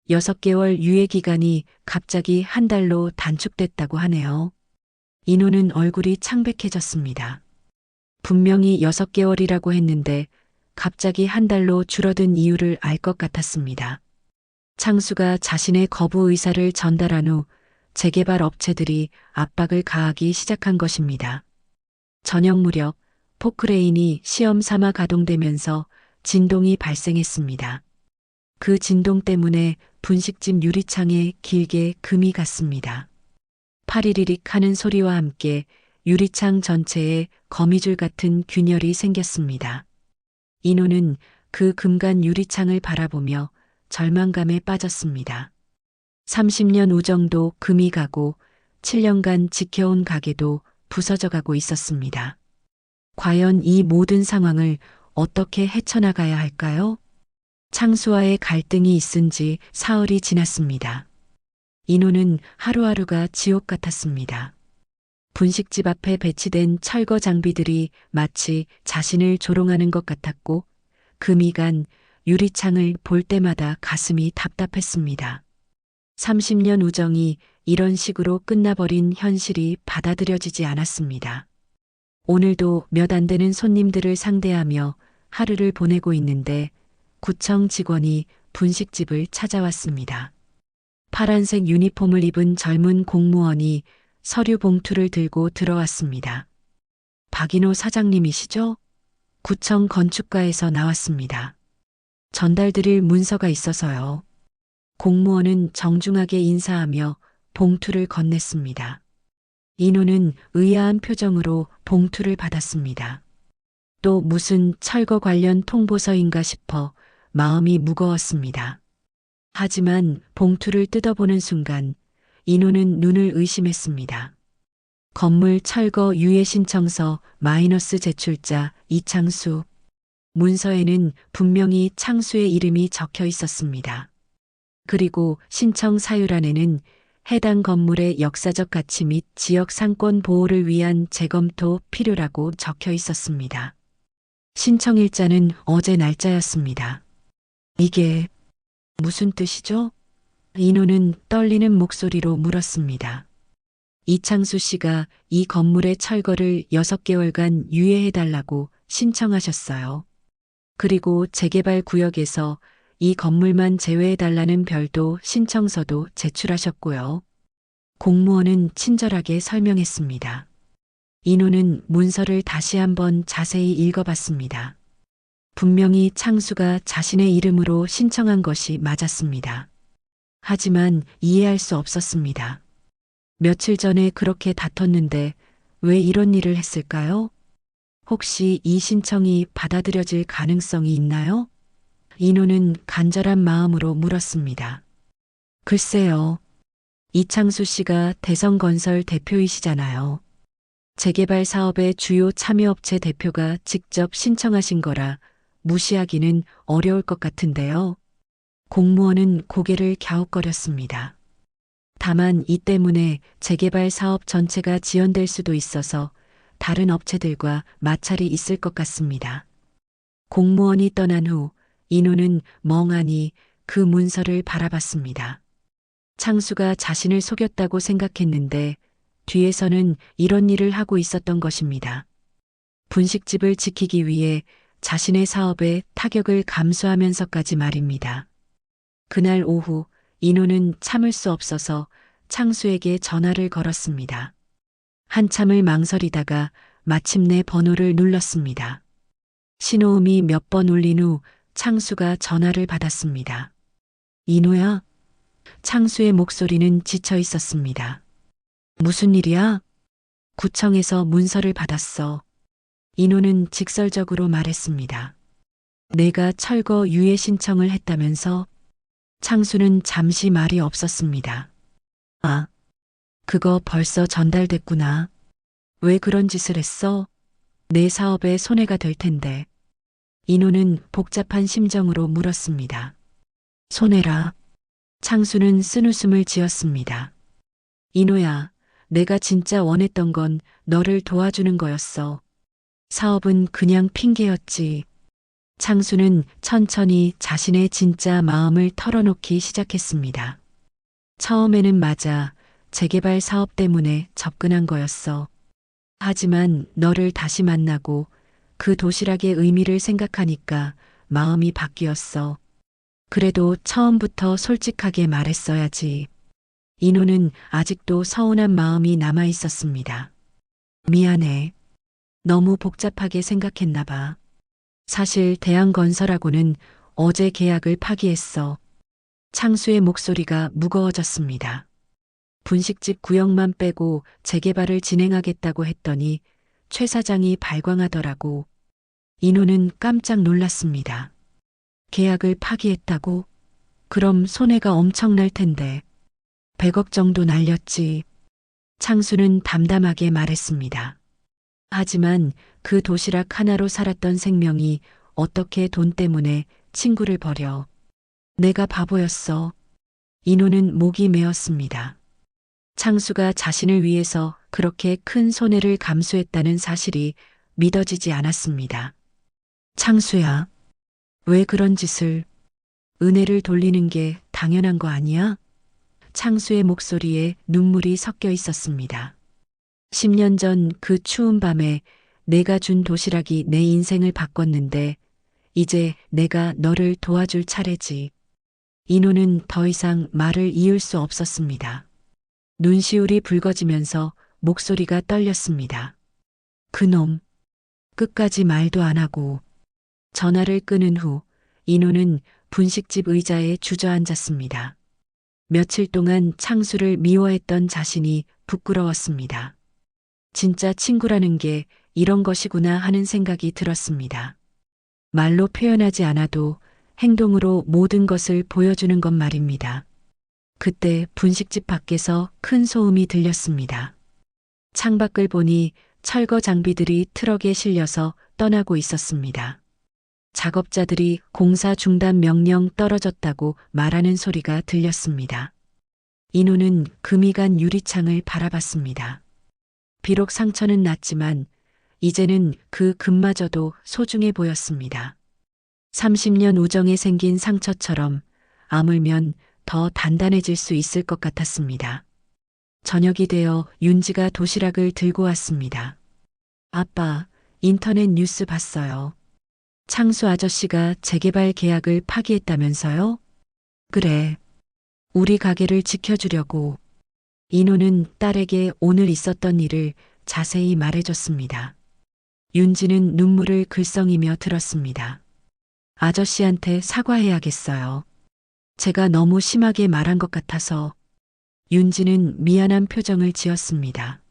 6개월 유예 기간이 갑자기 한 달로 단축됐다고 하네요. 인호는 얼굴이 창백해졌습니다. 분명히 6개월이라고 했는데 갑자기 한 달로 줄어든 이유를 알 것 같았습니다. 창수가 자신의 거부 의사를 전달한 후 재개발 업체들이 압박을 가하기 시작한 것입니다. 저녁 무렵 포크레인이 시험 삼아 가동되면서 진동이 발생했습니다. 그 진동 때문에 분식집 유리창에 길게 금이 갔습니다. 파리리릭 하는 소리와 함께 유리창 전체에 거미줄 같은 균열이 생겼습니다. 인호는 그 금간 유리창을 바라보며 절망감에 빠졌습니다. 30년 우정도 금이 가고 7년간 지켜온 가게도 부서져 가고 있었습니다. 과연 이 모든 상황을 어떻게 헤쳐나가야 할까요? 창수와의 갈등이 있은 지 사흘이 지났습니다. 인호는 하루하루가 지옥 같았습니다. 분식집 앞에 배치된 철거 장비들이 마치 자신을 조롱하는 것 같았고 금이 간 유리창을 볼 때마다 가슴이 답답했습니다. 30년 우정이 이런 식으로 끝나버린 현실이 받아들여지지 않았습니다. 오늘도 몇 안 되는 손님들을 상대하며 하루를 보내고 있는데 구청 직원이 분식집을 찾아왔습니다. 파란색 유니폼을 입은 젊은 공무원이 서류 봉투를 들고 들어왔습니다. 박인호 사장님이시죠? 구청 건축과에서 나왔습니다. 전달드릴 문서가 있어서요. 공무원은 정중하게 인사하며 봉투를 건넸습니다. 인호는 의아한 표정으로 봉투를 받았습니다. 또 무슨 철거 관련 통보서인가 싶어 마음이 무거웠습니다. 하지만 봉투를 뜯어보는 순간 인호는 눈을 의심했습니다. 건물 철거 유예 신청서 마이너스 제출자 이창수. 문서에는 분명히 창수의 이름이 적혀 있었습니다. 그리고 신청 사유란에는 해당 건물의 역사적 가치 및 지역 상권 보호를 위한 재검토 필요라고 적혀 있었습니다. 신청일자는 어제 날짜였습니다. 이게 무슨 뜻이죠? 인호는 떨리는 목소리로 물었습니다. 이창수 씨가 이 건물의 철거를 6개월간 유예해달라고 신청하셨어요. 그리고 재개발 구역에서 이 건물만 제외해달라는 별도 신청서도 제출하셨고요. 공무원은 친절하게 설명했습니다. 인호는 문서를 다시 한번 자세히 읽어봤습니다. 분명히 창수가 자신의 이름으로 신청한 것이 맞았습니다. 하지만 이해할 수 없었습니다. 며칠 전에 그렇게 다퉜는데 왜 이런 일을 했을까요? 혹시 이 신청이 받아들여질 가능성이 있나요? 인호는 간절한 마음으로 물었습니다. 글쎄요. 이창수 씨가 대성건설 대표이시잖아요. 재개발 사업의 주요 참여업체 대표가 직접 신청하신 거라 무시하기는 어려울 것 같은데요. 공무원은 고개를 갸웃거렸습니다. 다만 이 때문에 재개발 사업 전체가 지연될 수도 있어서 다른 업체들과 마찰이 있을 것 같습니다. 공무원이 떠난 후 인호는 멍하니 그 문서를 바라봤습니다. 창수가 자신을 속였다고 생각했는데 뒤에서는 이런 일을 하고 있었던 것입니다. 분식집을 지키기 위해 자신의 사업에 타격을 감수하면서까지 말입니다. 그날 오후 인호는 참을 수 없어서 창수에게 전화를 걸었습니다. 한참을 망설이다가 마침내 번호를 눌렀습니다. 신호음이 몇 번 울린 후 창수가 전화를 받았습니다. 인호야? 창수의 목소리는 지쳐 있었습니다. 무슨 일이야? 구청에서 문서를 받았어. 인호는 직설적으로 말했습니다. 내가 철거 유예 신청을 했다면서? 창수는 잠시 말이 없었습니다. 아, 그거 벌써 전달됐구나. 왜 그런 짓을 했어? 내 사업에 손해가 될 텐데. 인호는 복잡한 심정으로 물었습니다. 손해라. 창수는 쓴웃음을 지었습니다. 인호야, 내가 진짜 원했던 건 너를 도와주는 거였어. 사업은 그냥 핑계였지. 창수는 천천히 자신의 진짜 마음을 털어놓기 시작했습니다. 처음에는 맞아. 재개발 사업 때문에 접근한 거였어. 하지만 너를 다시 만나고 그 도시락의 의미를 생각하니까 마음이 바뀌었어. 그래도 처음부터 솔직하게 말했어야지. 인호는 아직도 서운한 마음이 남아 있었습니다. 미안해. 너무 복잡하게 생각했나 봐. 사실 대한건설하고는 어제 계약을 파기했어. 창수의 목소리가 무거워졌습니다. 분식집 구역만 빼고 재개발을 진행하겠다고 했더니 최 사장이 발광하더라고. 인호는 깜짝 놀랐습니다. 계약을 파기했다고? 그럼 손해가 엄청날 텐데. 100억 정도 날렸지. 창수는 담담하게 말했습니다. 하지만 그 도시락 하나로 살았던 생명이 어떻게 돈 때문에 친구를 버려. 내가 바보였어. 인호는 목이 메었습니다. 창수가 자신을 위해서 그렇게 큰 손해를 감수했다는 사실이 믿어지지 않았습니다. 창수야, 왜 그런 짓을? 은혜를 돌리는 게 당연한 거 아니야? 창수의 목소리에 눈물이 섞여 있었습니다. 10년 전 그 추운 밤에 내가 준 도시락이 내 인생을 바꿨는데 이제 내가 너를 도와줄 차례지. 인호는 더 이상 말을 이을 수 없었습니다. 눈시울이 붉어지면서 목소리가 떨렸습니다. 그놈, 끝까지 말도 안 하고. 전화를 끊은 후 인호는 분식집 의자에 주저앉았습니다. 며칠 동안 창수를 미워했던 자신이 부끄러웠습니다. 진짜 친구라는 게 이런 것이구나 하는 생각이 들었습니다. 말로 표현하지 않아도 행동으로 모든 것을 보여주는 것 말입니다. 그때 분식집 밖에서 큰 소음이 들렸습니다. 창밖을 보니 철거 장비들이 트럭에 실려서 떠나고 있었습니다. 작업자들이 공사 중단 명령 떨어졌다고 말하는 소리가 들렸습니다. 인호는 금이 간 유리창을 바라봤습니다. 비록 상처는 났지만 이제는 그 금마저도 소중해 보였습니다. 30년 우정에 생긴 상처처럼 아물면 더 단단해질 수 있을 것 같았습니다. 저녁이 되어 윤지가 도시락을 들고 왔습니다. 아빠, 인터넷 뉴스 봤어요. 창수 아저씨가 재개발 계약을 파기했다면서요? 그래. 우리 가게를 지켜주려고. 인호는 딸에게 오늘 있었던 일을 자세히 말해줬습니다. 윤지는 눈물을 글썽이며 들었습니다. 아저씨한테 사과해야겠어요. 제가 너무 심하게 말한 것 같아서. 윤지는 미안한 표정을 지었습니다.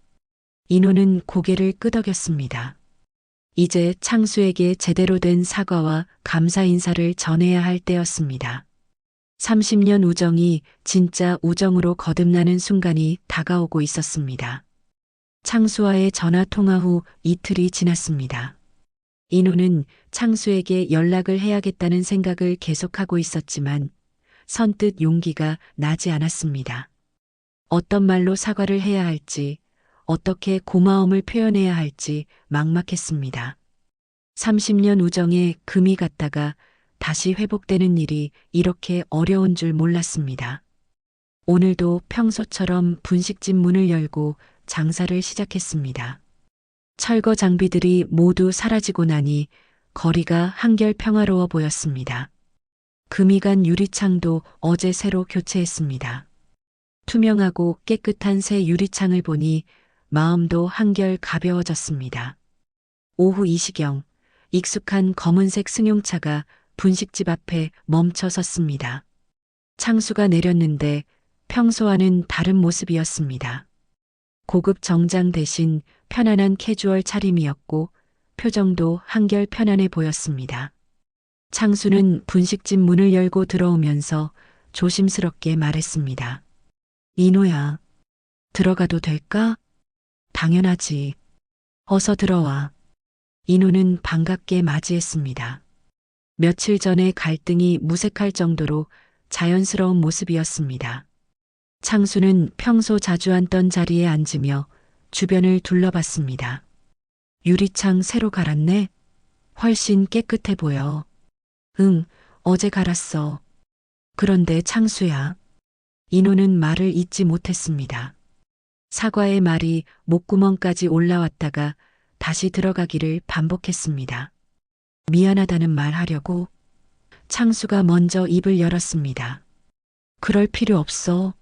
인호는 고개를 끄덕였습니다. 이제 창수에게 제대로 된 사과와 감사 인사를 전해야 할 때였습니다. 30년 우정이 진짜 우정으로 거듭나는 순간이 다가오고 있었습니다. 창수와의 전화 통화 후 이틀이 지났습니다. 인호는 창수에게 연락을 해야겠다는 생각을 계속하고 있었지만 선뜻 용기가 나지 않았습니다. 어떤 말로 사과를 해야 할지, 어떻게 고마움을 표현해야 할지 막막했습니다. 30년 우정에 금이 갔다가 다시 회복되는 일이 이렇게 어려운 줄 몰랐습니다. 오늘도 평소처럼 분식집 문을 열고 장사를 시작했습니다. 철거 장비들이 모두 사라지고 나니 거리가 한결 평화로워 보였습니다. 금이 간 유리창도 어제 새로 교체했습니다. 투명하고 깨끗한 새 유리창을 보니 마음도 한결 가벼워졌습니다. 오후 2시경 익숙한 검은색 승용차가 분식집 앞에 멈춰 섰습니다. 창수가 내렸는데 평소와는 다른 모습이었습니다. 고급 정장 대신 편안한 캐주얼 차림이었고 표정도 한결 편안해 보였습니다. 창수는 분식집 문을 열고 들어오면서 조심스럽게 말했습니다. 인호야, 들어가도 될까? 당연하지. 어서 들어와. 인호는 반갑게 맞이했습니다. 며칠 전에 갈등이 무색할 정도로 자연스러운 모습이었습니다. 창수는 평소 자주 앉던 자리에 앉으며 주변을 둘러봤습니다. 유리창 새로 갈았네? 훨씬 깨끗해 보여. 응, 어제 갈았어. 그런데 창수야. 인호는 말을 잇지 못했습니다. 사과의 말이 목구멍까지 올라왔다가 다시 들어가기를 반복했습니다. 미안하다는 말 하려고. 창수가 먼저 입을 열었습니다. 그럴 필요 없어.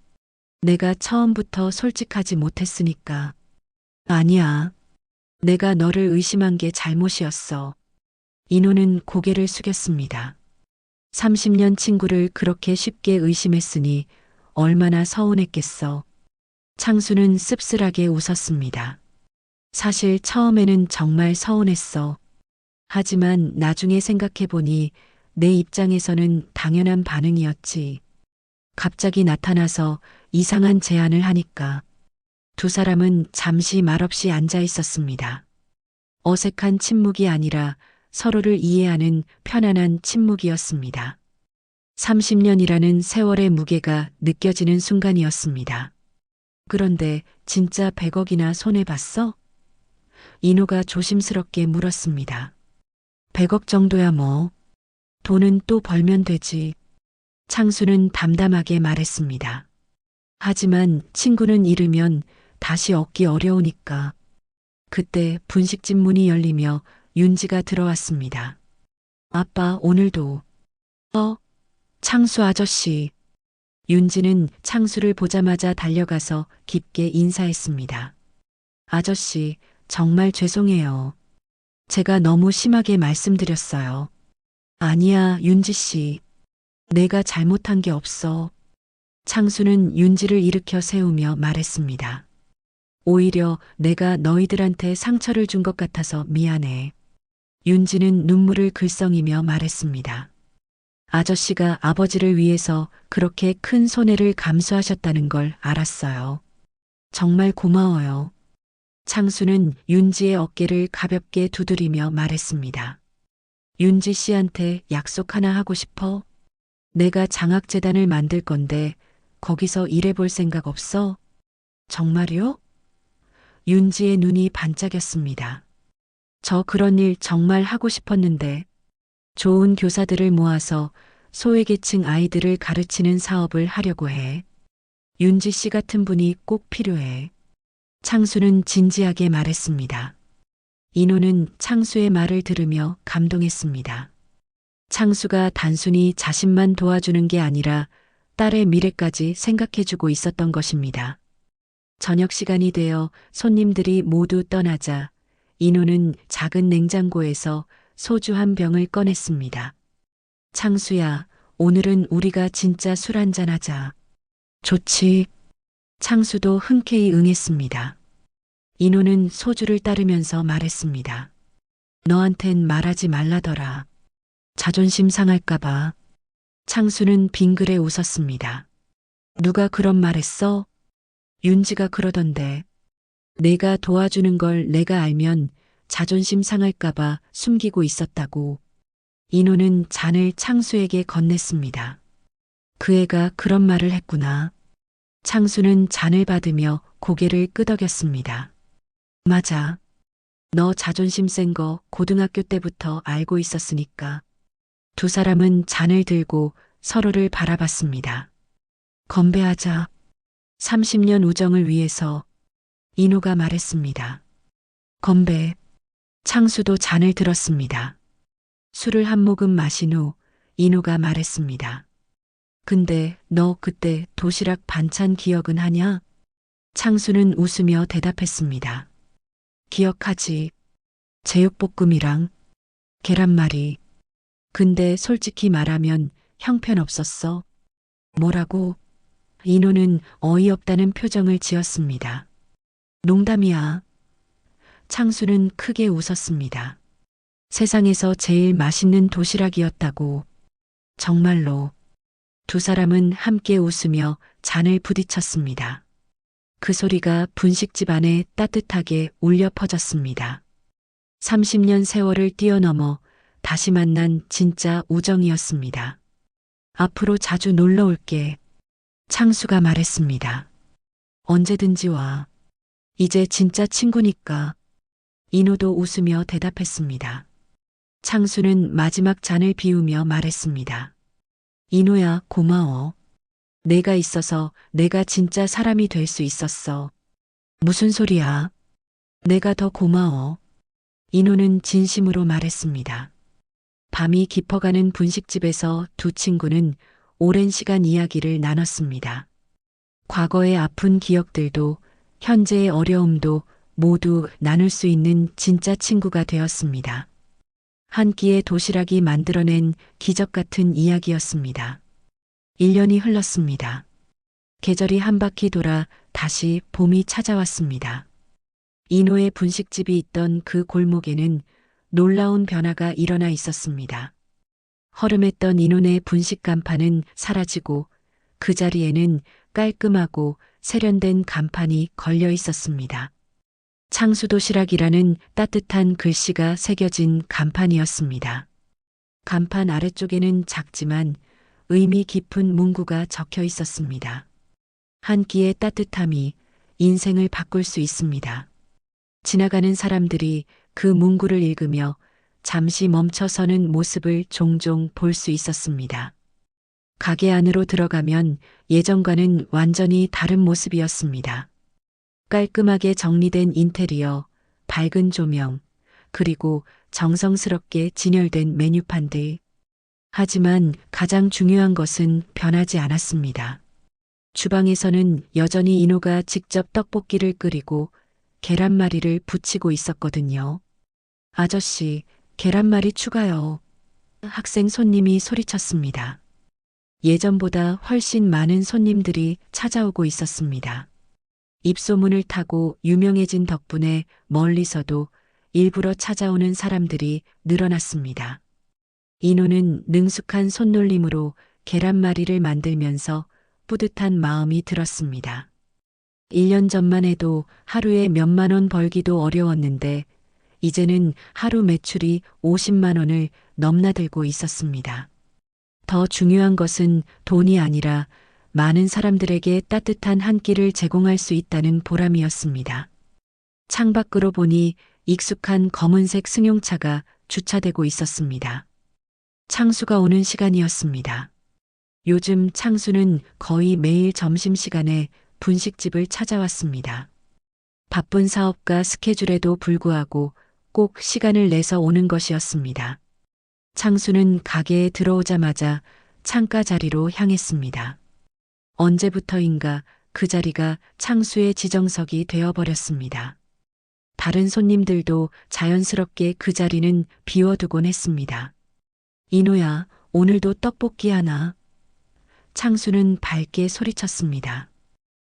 내가 처음부터 솔직하지 못했으니까. 아니야. 내가 너를 의심한 게 잘못이었어. 인호는 고개를 숙였습니다. 30년 친구를 그렇게 쉽게 의심했으니 얼마나 서운했겠어. 창수는 씁쓸하게 웃었습니다. 사실 처음에는 정말 서운했어. 하지만 나중에 생각해보니 내 입장에서는 당연한 반응이었지. 갑자기 나타나서 이상한 제안을 하니까. 두 사람은 잠시 말없이 앉아 있었습니다. 어색한 침묵이 아니라 서로를 이해하는 편안한 침묵이었습니다. 30년이라는 세월의 무게가 느껴지는 순간이었습니다. 그런데 진짜 100억이나 손해봤어? 인호가 조심스럽게 물었습니다. 100억 정도야 뭐. 돈은 또 벌면 되지. 창수는 담담하게 말했습니다. 하지만 친구는 잃으면 다시 얻기 어려우니까. 그때 분식집 문이 열리며 윤지가 들어왔습니다. 아빠, 오늘도. 창수 아저씨. 윤지는 창수를 보자마자 달려가서 깊게 인사했습니다. 아저씨, 정말 죄송해요. 제가 너무 심하게 말씀드렸어요. 아니야, 윤지 씨. 내가 잘못한 게 없어. 창수는 윤지를 일으켜 세우며 말했습니다. 오히려 내가 너희들한테 상처를 준 것 같아서 미안해. 윤지는 눈물을 글썽이며 말했습니다. 아저씨가 아버지를 위해서 그렇게 큰 손해를 감수하셨다는 걸 알았어요. 정말 고마워요. 창수는 윤지의 어깨를 가볍게 두드리며 말했습니다. 윤지 씨한테 약속 하나 하고 싶어? 내가 장학재단을 만들 건데 거기서 일해볼 생각 없어? 정말요? 윤지의 눈이 반짝였습니다. 저 그런 일 정말 하고 싶었는데 좋은 교사들을 모아서 소외계층 아이들을 가르치는 사업을 하려고 해. 윤지 씨 같은 분이 꼭 필요해. 창수는 진지하게 말했습니다. 인호는 창수의 말을 들으며 감동했습니다. 창수가 단순히 자신만 도와주는 게 아니라 딸의 미래까지 생각해주고 있었던 것입니다. 저녁 시간이 되어 손님들이 모두 떠나자 인호는 작은 냉장고에서 소주 한 병을 꺼냈습니다. 창수야, 오늘은 우리가 진짜 술 한잔 하자. 좋지. 창수도 흔쾌히 응했습니다. 인호는 소주를 따르면서 말했습니다. 너한텐 말하지 말라더라. 자존심 상할까봐. 창수는 빙그레 웃었습니다. 누가 그런 말 했어? 윤지가 그러던데. 내가 도와주는 걸 내가 알면 자존심 상할까봐 숨기고 있었다고. 인호는 잔을 창수에게 건넸습니다. 그 애가 그런 말을 했구나. 창수는 잔을 받으며 고개를 끄덕였습니다. 맞아. 너 자존심 센 거 고등학교 때부터 알고 있었으니까. 두 사람은 잔을 들고 서로를 바라봤습니다. 건배하자. 30년 우정을 위해서. 인호가 말했습니다. 건배. 창수도 잔을 들었습니다. 술을 한 모금 마신 후 인호가 말했습니다. 근데 너 그때 도시락 반찬 기억은 하냐? 창수는 웃으며 대답했습니다. 기억하지. 제육볶음이랑 계란말이. 근데 솔직히 말하면 형편없었어. 뭐라고? 인호는 어이없다는 표정을 지었습니다. 농담이야. 창수는 크게 웃었습니다. 세상에서 제일 맛있는 도시락이었다고. 정말로. 두 사람은 함께 웃으며 잔을 부딪혔습니다. 그 소리가 분식집 안에 따뜻하게 울려 퍼졌습니다. 30년 세월을 뛰어넘어 다시 만난 진짜 우정이었습니다. 앞으로 자주 놀러 올게. 창수가 말했습니다. 언제든지 와. 이제 진짜 친구니까. 인호도 웃으며 대답했습니다. 창수는 마지막 잔을 비우며 말했습니다. 인호야, 고마워. 내가 있어서 내가 진짜 사람이 될 수 있었어. 무슨 소리야? 내가 더 고마워. 인호는 진심으로 말했습니다. 밤이 깊어가는 분식집에서 두 친구는 오랜 시간 이야기를 나눴습니다. 과거의 아픈 기억들도 현재의 어려움도 모두 나눌 수 있는 진짜 친구가 되었습니다. 한 끼의 도시락이 만들어낸 기적 같은 이야기였습니다. 1년이 흘렀습니다. 계절이 한 바퀴 돌아 다시 봄이 찾아왔습니다. 인호의 분식집이 있던 그 골목에는 놀라운 변화가 일어나 있었습니다. 허름했던 인호의 분식 간판은 사라지고 그 자리에는 깔끔하고 세련된 간판이 걸려 있었습니다. 창수도시락이라는 따뜻한 글씨가 새겨진 간판이었습니다. 간판 아래쪽에는 작지만 의미 깊은 문구가 적혀 있었습니다. 한 끼의 따뜻함이 인생을 바꿀 수 있습니다. 지나가는 사람들이 그 문구를 읽으며 잠시 멈춰서는 모습을 종종 볼 수 있었습니다. 가게 안으로 들어가면 예전과는 완전히 다른 모습이었습니다. 깔끔하게 정리된 인테리어, 밝은 조명, 그리고 정성스럽게 진열된 메뉴판들. 하지만 가장 중요한 것은 변하지 않았습니다. 주방에서는 여전히 인호가 직접 떡볶이를 끓이고 계란말이를 부치고 있었거든요. 아저씨, 계란말이 추가요. 학생 손님이 소리쳤습니다. 예전보다 훨씬 많은 손님들이 찾아오고 있었습니다. 입소문을 타고 유명해진 덕분에 멀리서도 일부러 찾아오는 사람들이 늘어났습니다. 인호는 능숙한 손놀림으로 계란말이를 만들면서 뿌듯한 마음이 들었습니다. 1년 전만 해도 하루에 몇만 원 벌기도 어려웠는데 이제는 하루 매출이 50만 원을 넘나들고 있었습니다. 더 중요한 것은 돈이 아니라 많은 사람들에게 따뜻한 한 끼를 제공할 수 있다는 보람이었습니다. 창밖으로 보니 익숙한 검은색 승용차가 주차되고 있었습니다. 창수가 오는 시간이었습니다. 요즘 창수는 거의 매일 점심시간에 분식집을 찾아왔습니다. 바쁜 사업가 스케줄에도 불구하고 꼭 시간을 내서 오는 것이었습니다. 창수는 가게에 들어오자마자 창가 자리로 향했습니다. 언제부터인가 그 자리가 창수의 지정석이 되어버렸습니다. 다른 손님들도 자연스럽게 그 자리는 비워두곤 했습니다. 인호야, 오늘도 떡볶이 하나? 창수는 밝게 소리쳤습니다.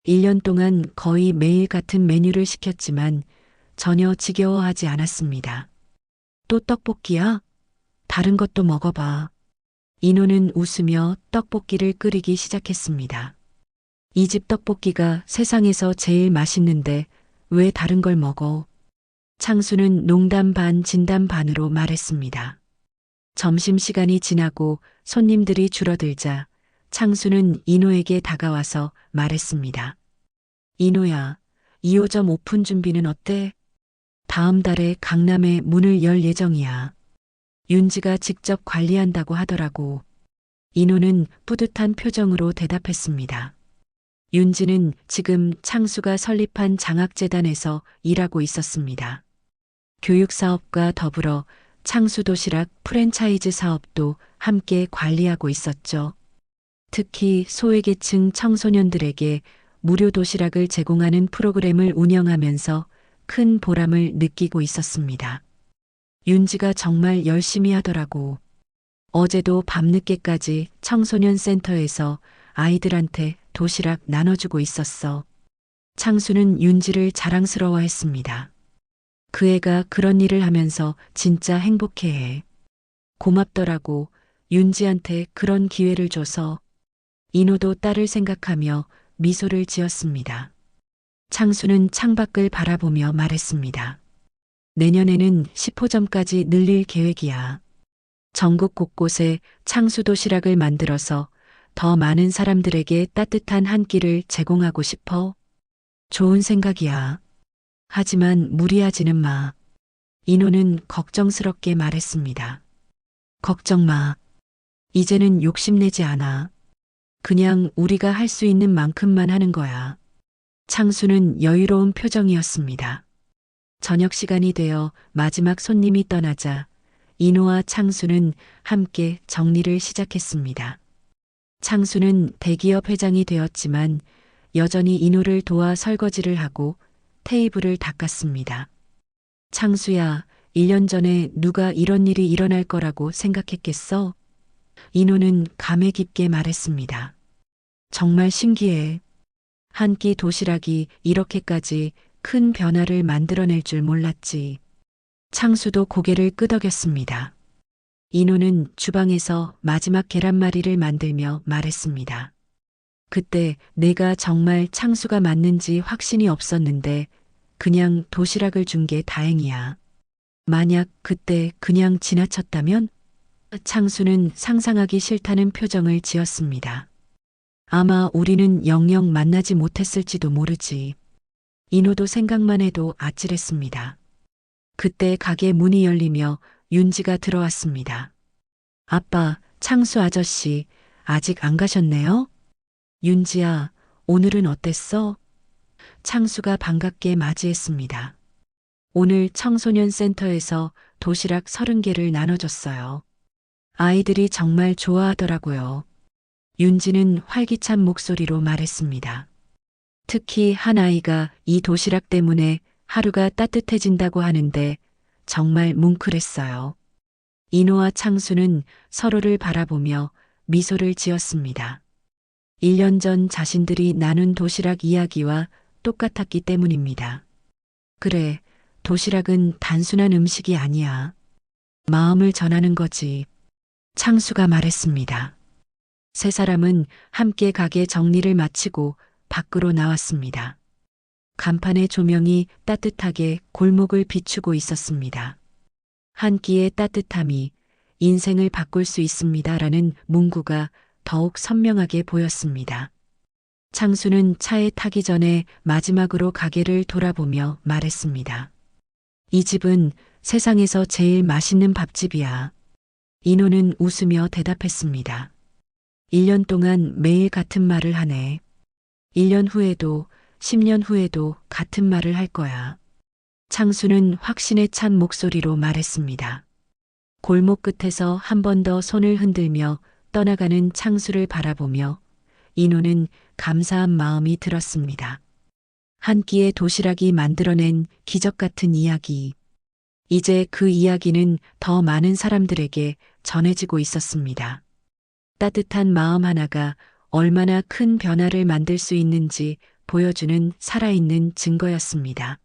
1년 동안 거의 매일 같은 메뉴를 시켰지만 전혀 지겨워하지 않았습니다. 또 떡볶이야? 다른 것도 먹어봐. 인호는 웃으며 떡볶이를 끓이기 시작했습니다. 이 집 떡볶이가 세상에서 제일 맛있는데 왜 다른 걸 먹어? 창수는 농담 반 진담 반으로 말했습니다. 점심시간이 지나고 손님들이 줄어들자 창수는 인호에게 다가와서 말했습니다. 인호야, 2호점 오픈 준비는 어때? 다음 달에 강남에 문을 열 예정이야. 윤지가 직접 관리한다고 하더라고. 인호는 뿌듯한 표정으로 대답했습니다. 윤지는 지금 창수가 설립한 장학재단에서 일하고 있었습니다. 교육사업과 더불어 창수도시락 프랜차이즈 사업도 함께 관리하고 있었죠. 특히 소외계층 청소년들에게 무료 도시락을 제공하는 프로그램을 운영하면서 큰 보람을 느끼고 있었습니다. 윤지가 정말 열심히 하더라고. 어제도 밤늦게까지 청소년 센터에서 아이들한테 도시락 나눠주고 있었어. 창수는 윤지를 자랑스러워했습니다. 그 애가 그런 일을 하면서 진짜 행복해해. 고맙더라고. 윤지한테 그런 기회를 줘서. 인호도 딸을 생각하며 미소를 지었습니다. 창수는 창밖을 바라보며 말했습니다. 내년에는 10호점까지 늘릴 계획이야. 전국 곳곳에 창수 도시락을 만들어서 더 많은 사람들에게 따뜻한 한 끼를 제공하고 싶어. 좋은 생각이야. 하지만 무리하지는 마. 인호는 걱정스럽게 말했습니다. 걱정 마. 이제는 욕심내지 않아. 그냥 우리가 할 수 있는 만큼만 하는 거야. 창수는 여유로운 표정이었습니다. 저녁 시간이 되어 마지막 손님이 떠나자 인호와 창수는 함께 정리를 시작했습니다. 창수는 대기업 회장이 되었지만 여전히 인호를 도와 설거지를 하고 테이블을 닦았습니다. 창수야, 1년 전에 누가 이런 일이 일어날 거라고 생각했겠어? 인호는 감회 깊게 말했습니다. 정말 신기해. 한 끼 도시락이 이렇게까지 큰 변화를 만들어낼 줄 몰랐지. 창수도 고개를 끄덕였습니다. 인호는 주방에서 마지막 계란말이를 만들며 말했습니다. 그때 내가 정말 창수가 맞는지 확신이 없었는데 그냥 도시락을 준 게 다행이야. 만약 그때 그냥 지나쳤다면? 창수는 상상하기 싫다는 표정을 지었습니다. 아마 우리는 영영 만나지 못했을지도 모르지. 인호도 생각만 해도 아찔했습니다. 그때 가게 문이 열리며 윤지가 들어왔습니다. 아빠, 창수 아저씨, 아직 안 가셨네요? 윤지야, 오늘은 어땠어? 창수가 반갑게 맞이했습니다. 오늘 청소년 센터에서 도시락 30개를 나눠줬어요. 아이들이 정말 좋아하더라고요. 윤지는 활기찬 목소리로 말했습니다. 특히 한 아이가 이 도시락 때문에 하루가 따뜻해진다고 하는데 정말 뭉클했어요. 인호와 창수는 서로를 바라보며 미소를 지었습니다. 1년 전 자신들이 나눈 도시락 이야기와 똑같았기 때문입니다. 그래, 도시락은 단순한 음식이 아니야. 마음을 전하는 거지. 창수가 말했습니다. 세 사람은 함께 가게 정리를 마치고 밖으로 나왔습니다. 간판의 조명이 따뜻하게 골목을 비추고 있었습니다. 한 끼의 따뜻함이 인생을 바꿀 수 있습니다라는 문구가 더욱 선명하게 보였습니다. 창수는 차에 타기 전에 마지막으로 가게를 돌아보며 말했습니다. 이 집은 세상에서 제일 맛있는 밥집이야. 인호는 웃으며 대답했습니다. 1년 동안 매일 같은 말을 하네. 1년 후에도 10년 후에도 같은 말을 할 거야. 창수는 확신에 찬 목소리로 말했습니다. 골목 끝에서 한 번 더 손을 흔들며 떠나가는 창수를 바라보며 인호는 감사한 마음이 들었습니다. 한 끼의 도시락이 만들어낸 기적 같은 이야기. 이제 그 이야기는 더 많은 사람들에게 전해지고 있었습니다. 따뜻한 마음 하나가 얼마나 큰 변화를 만들 수 있는지 보여주는 살아있는 증거였습니다.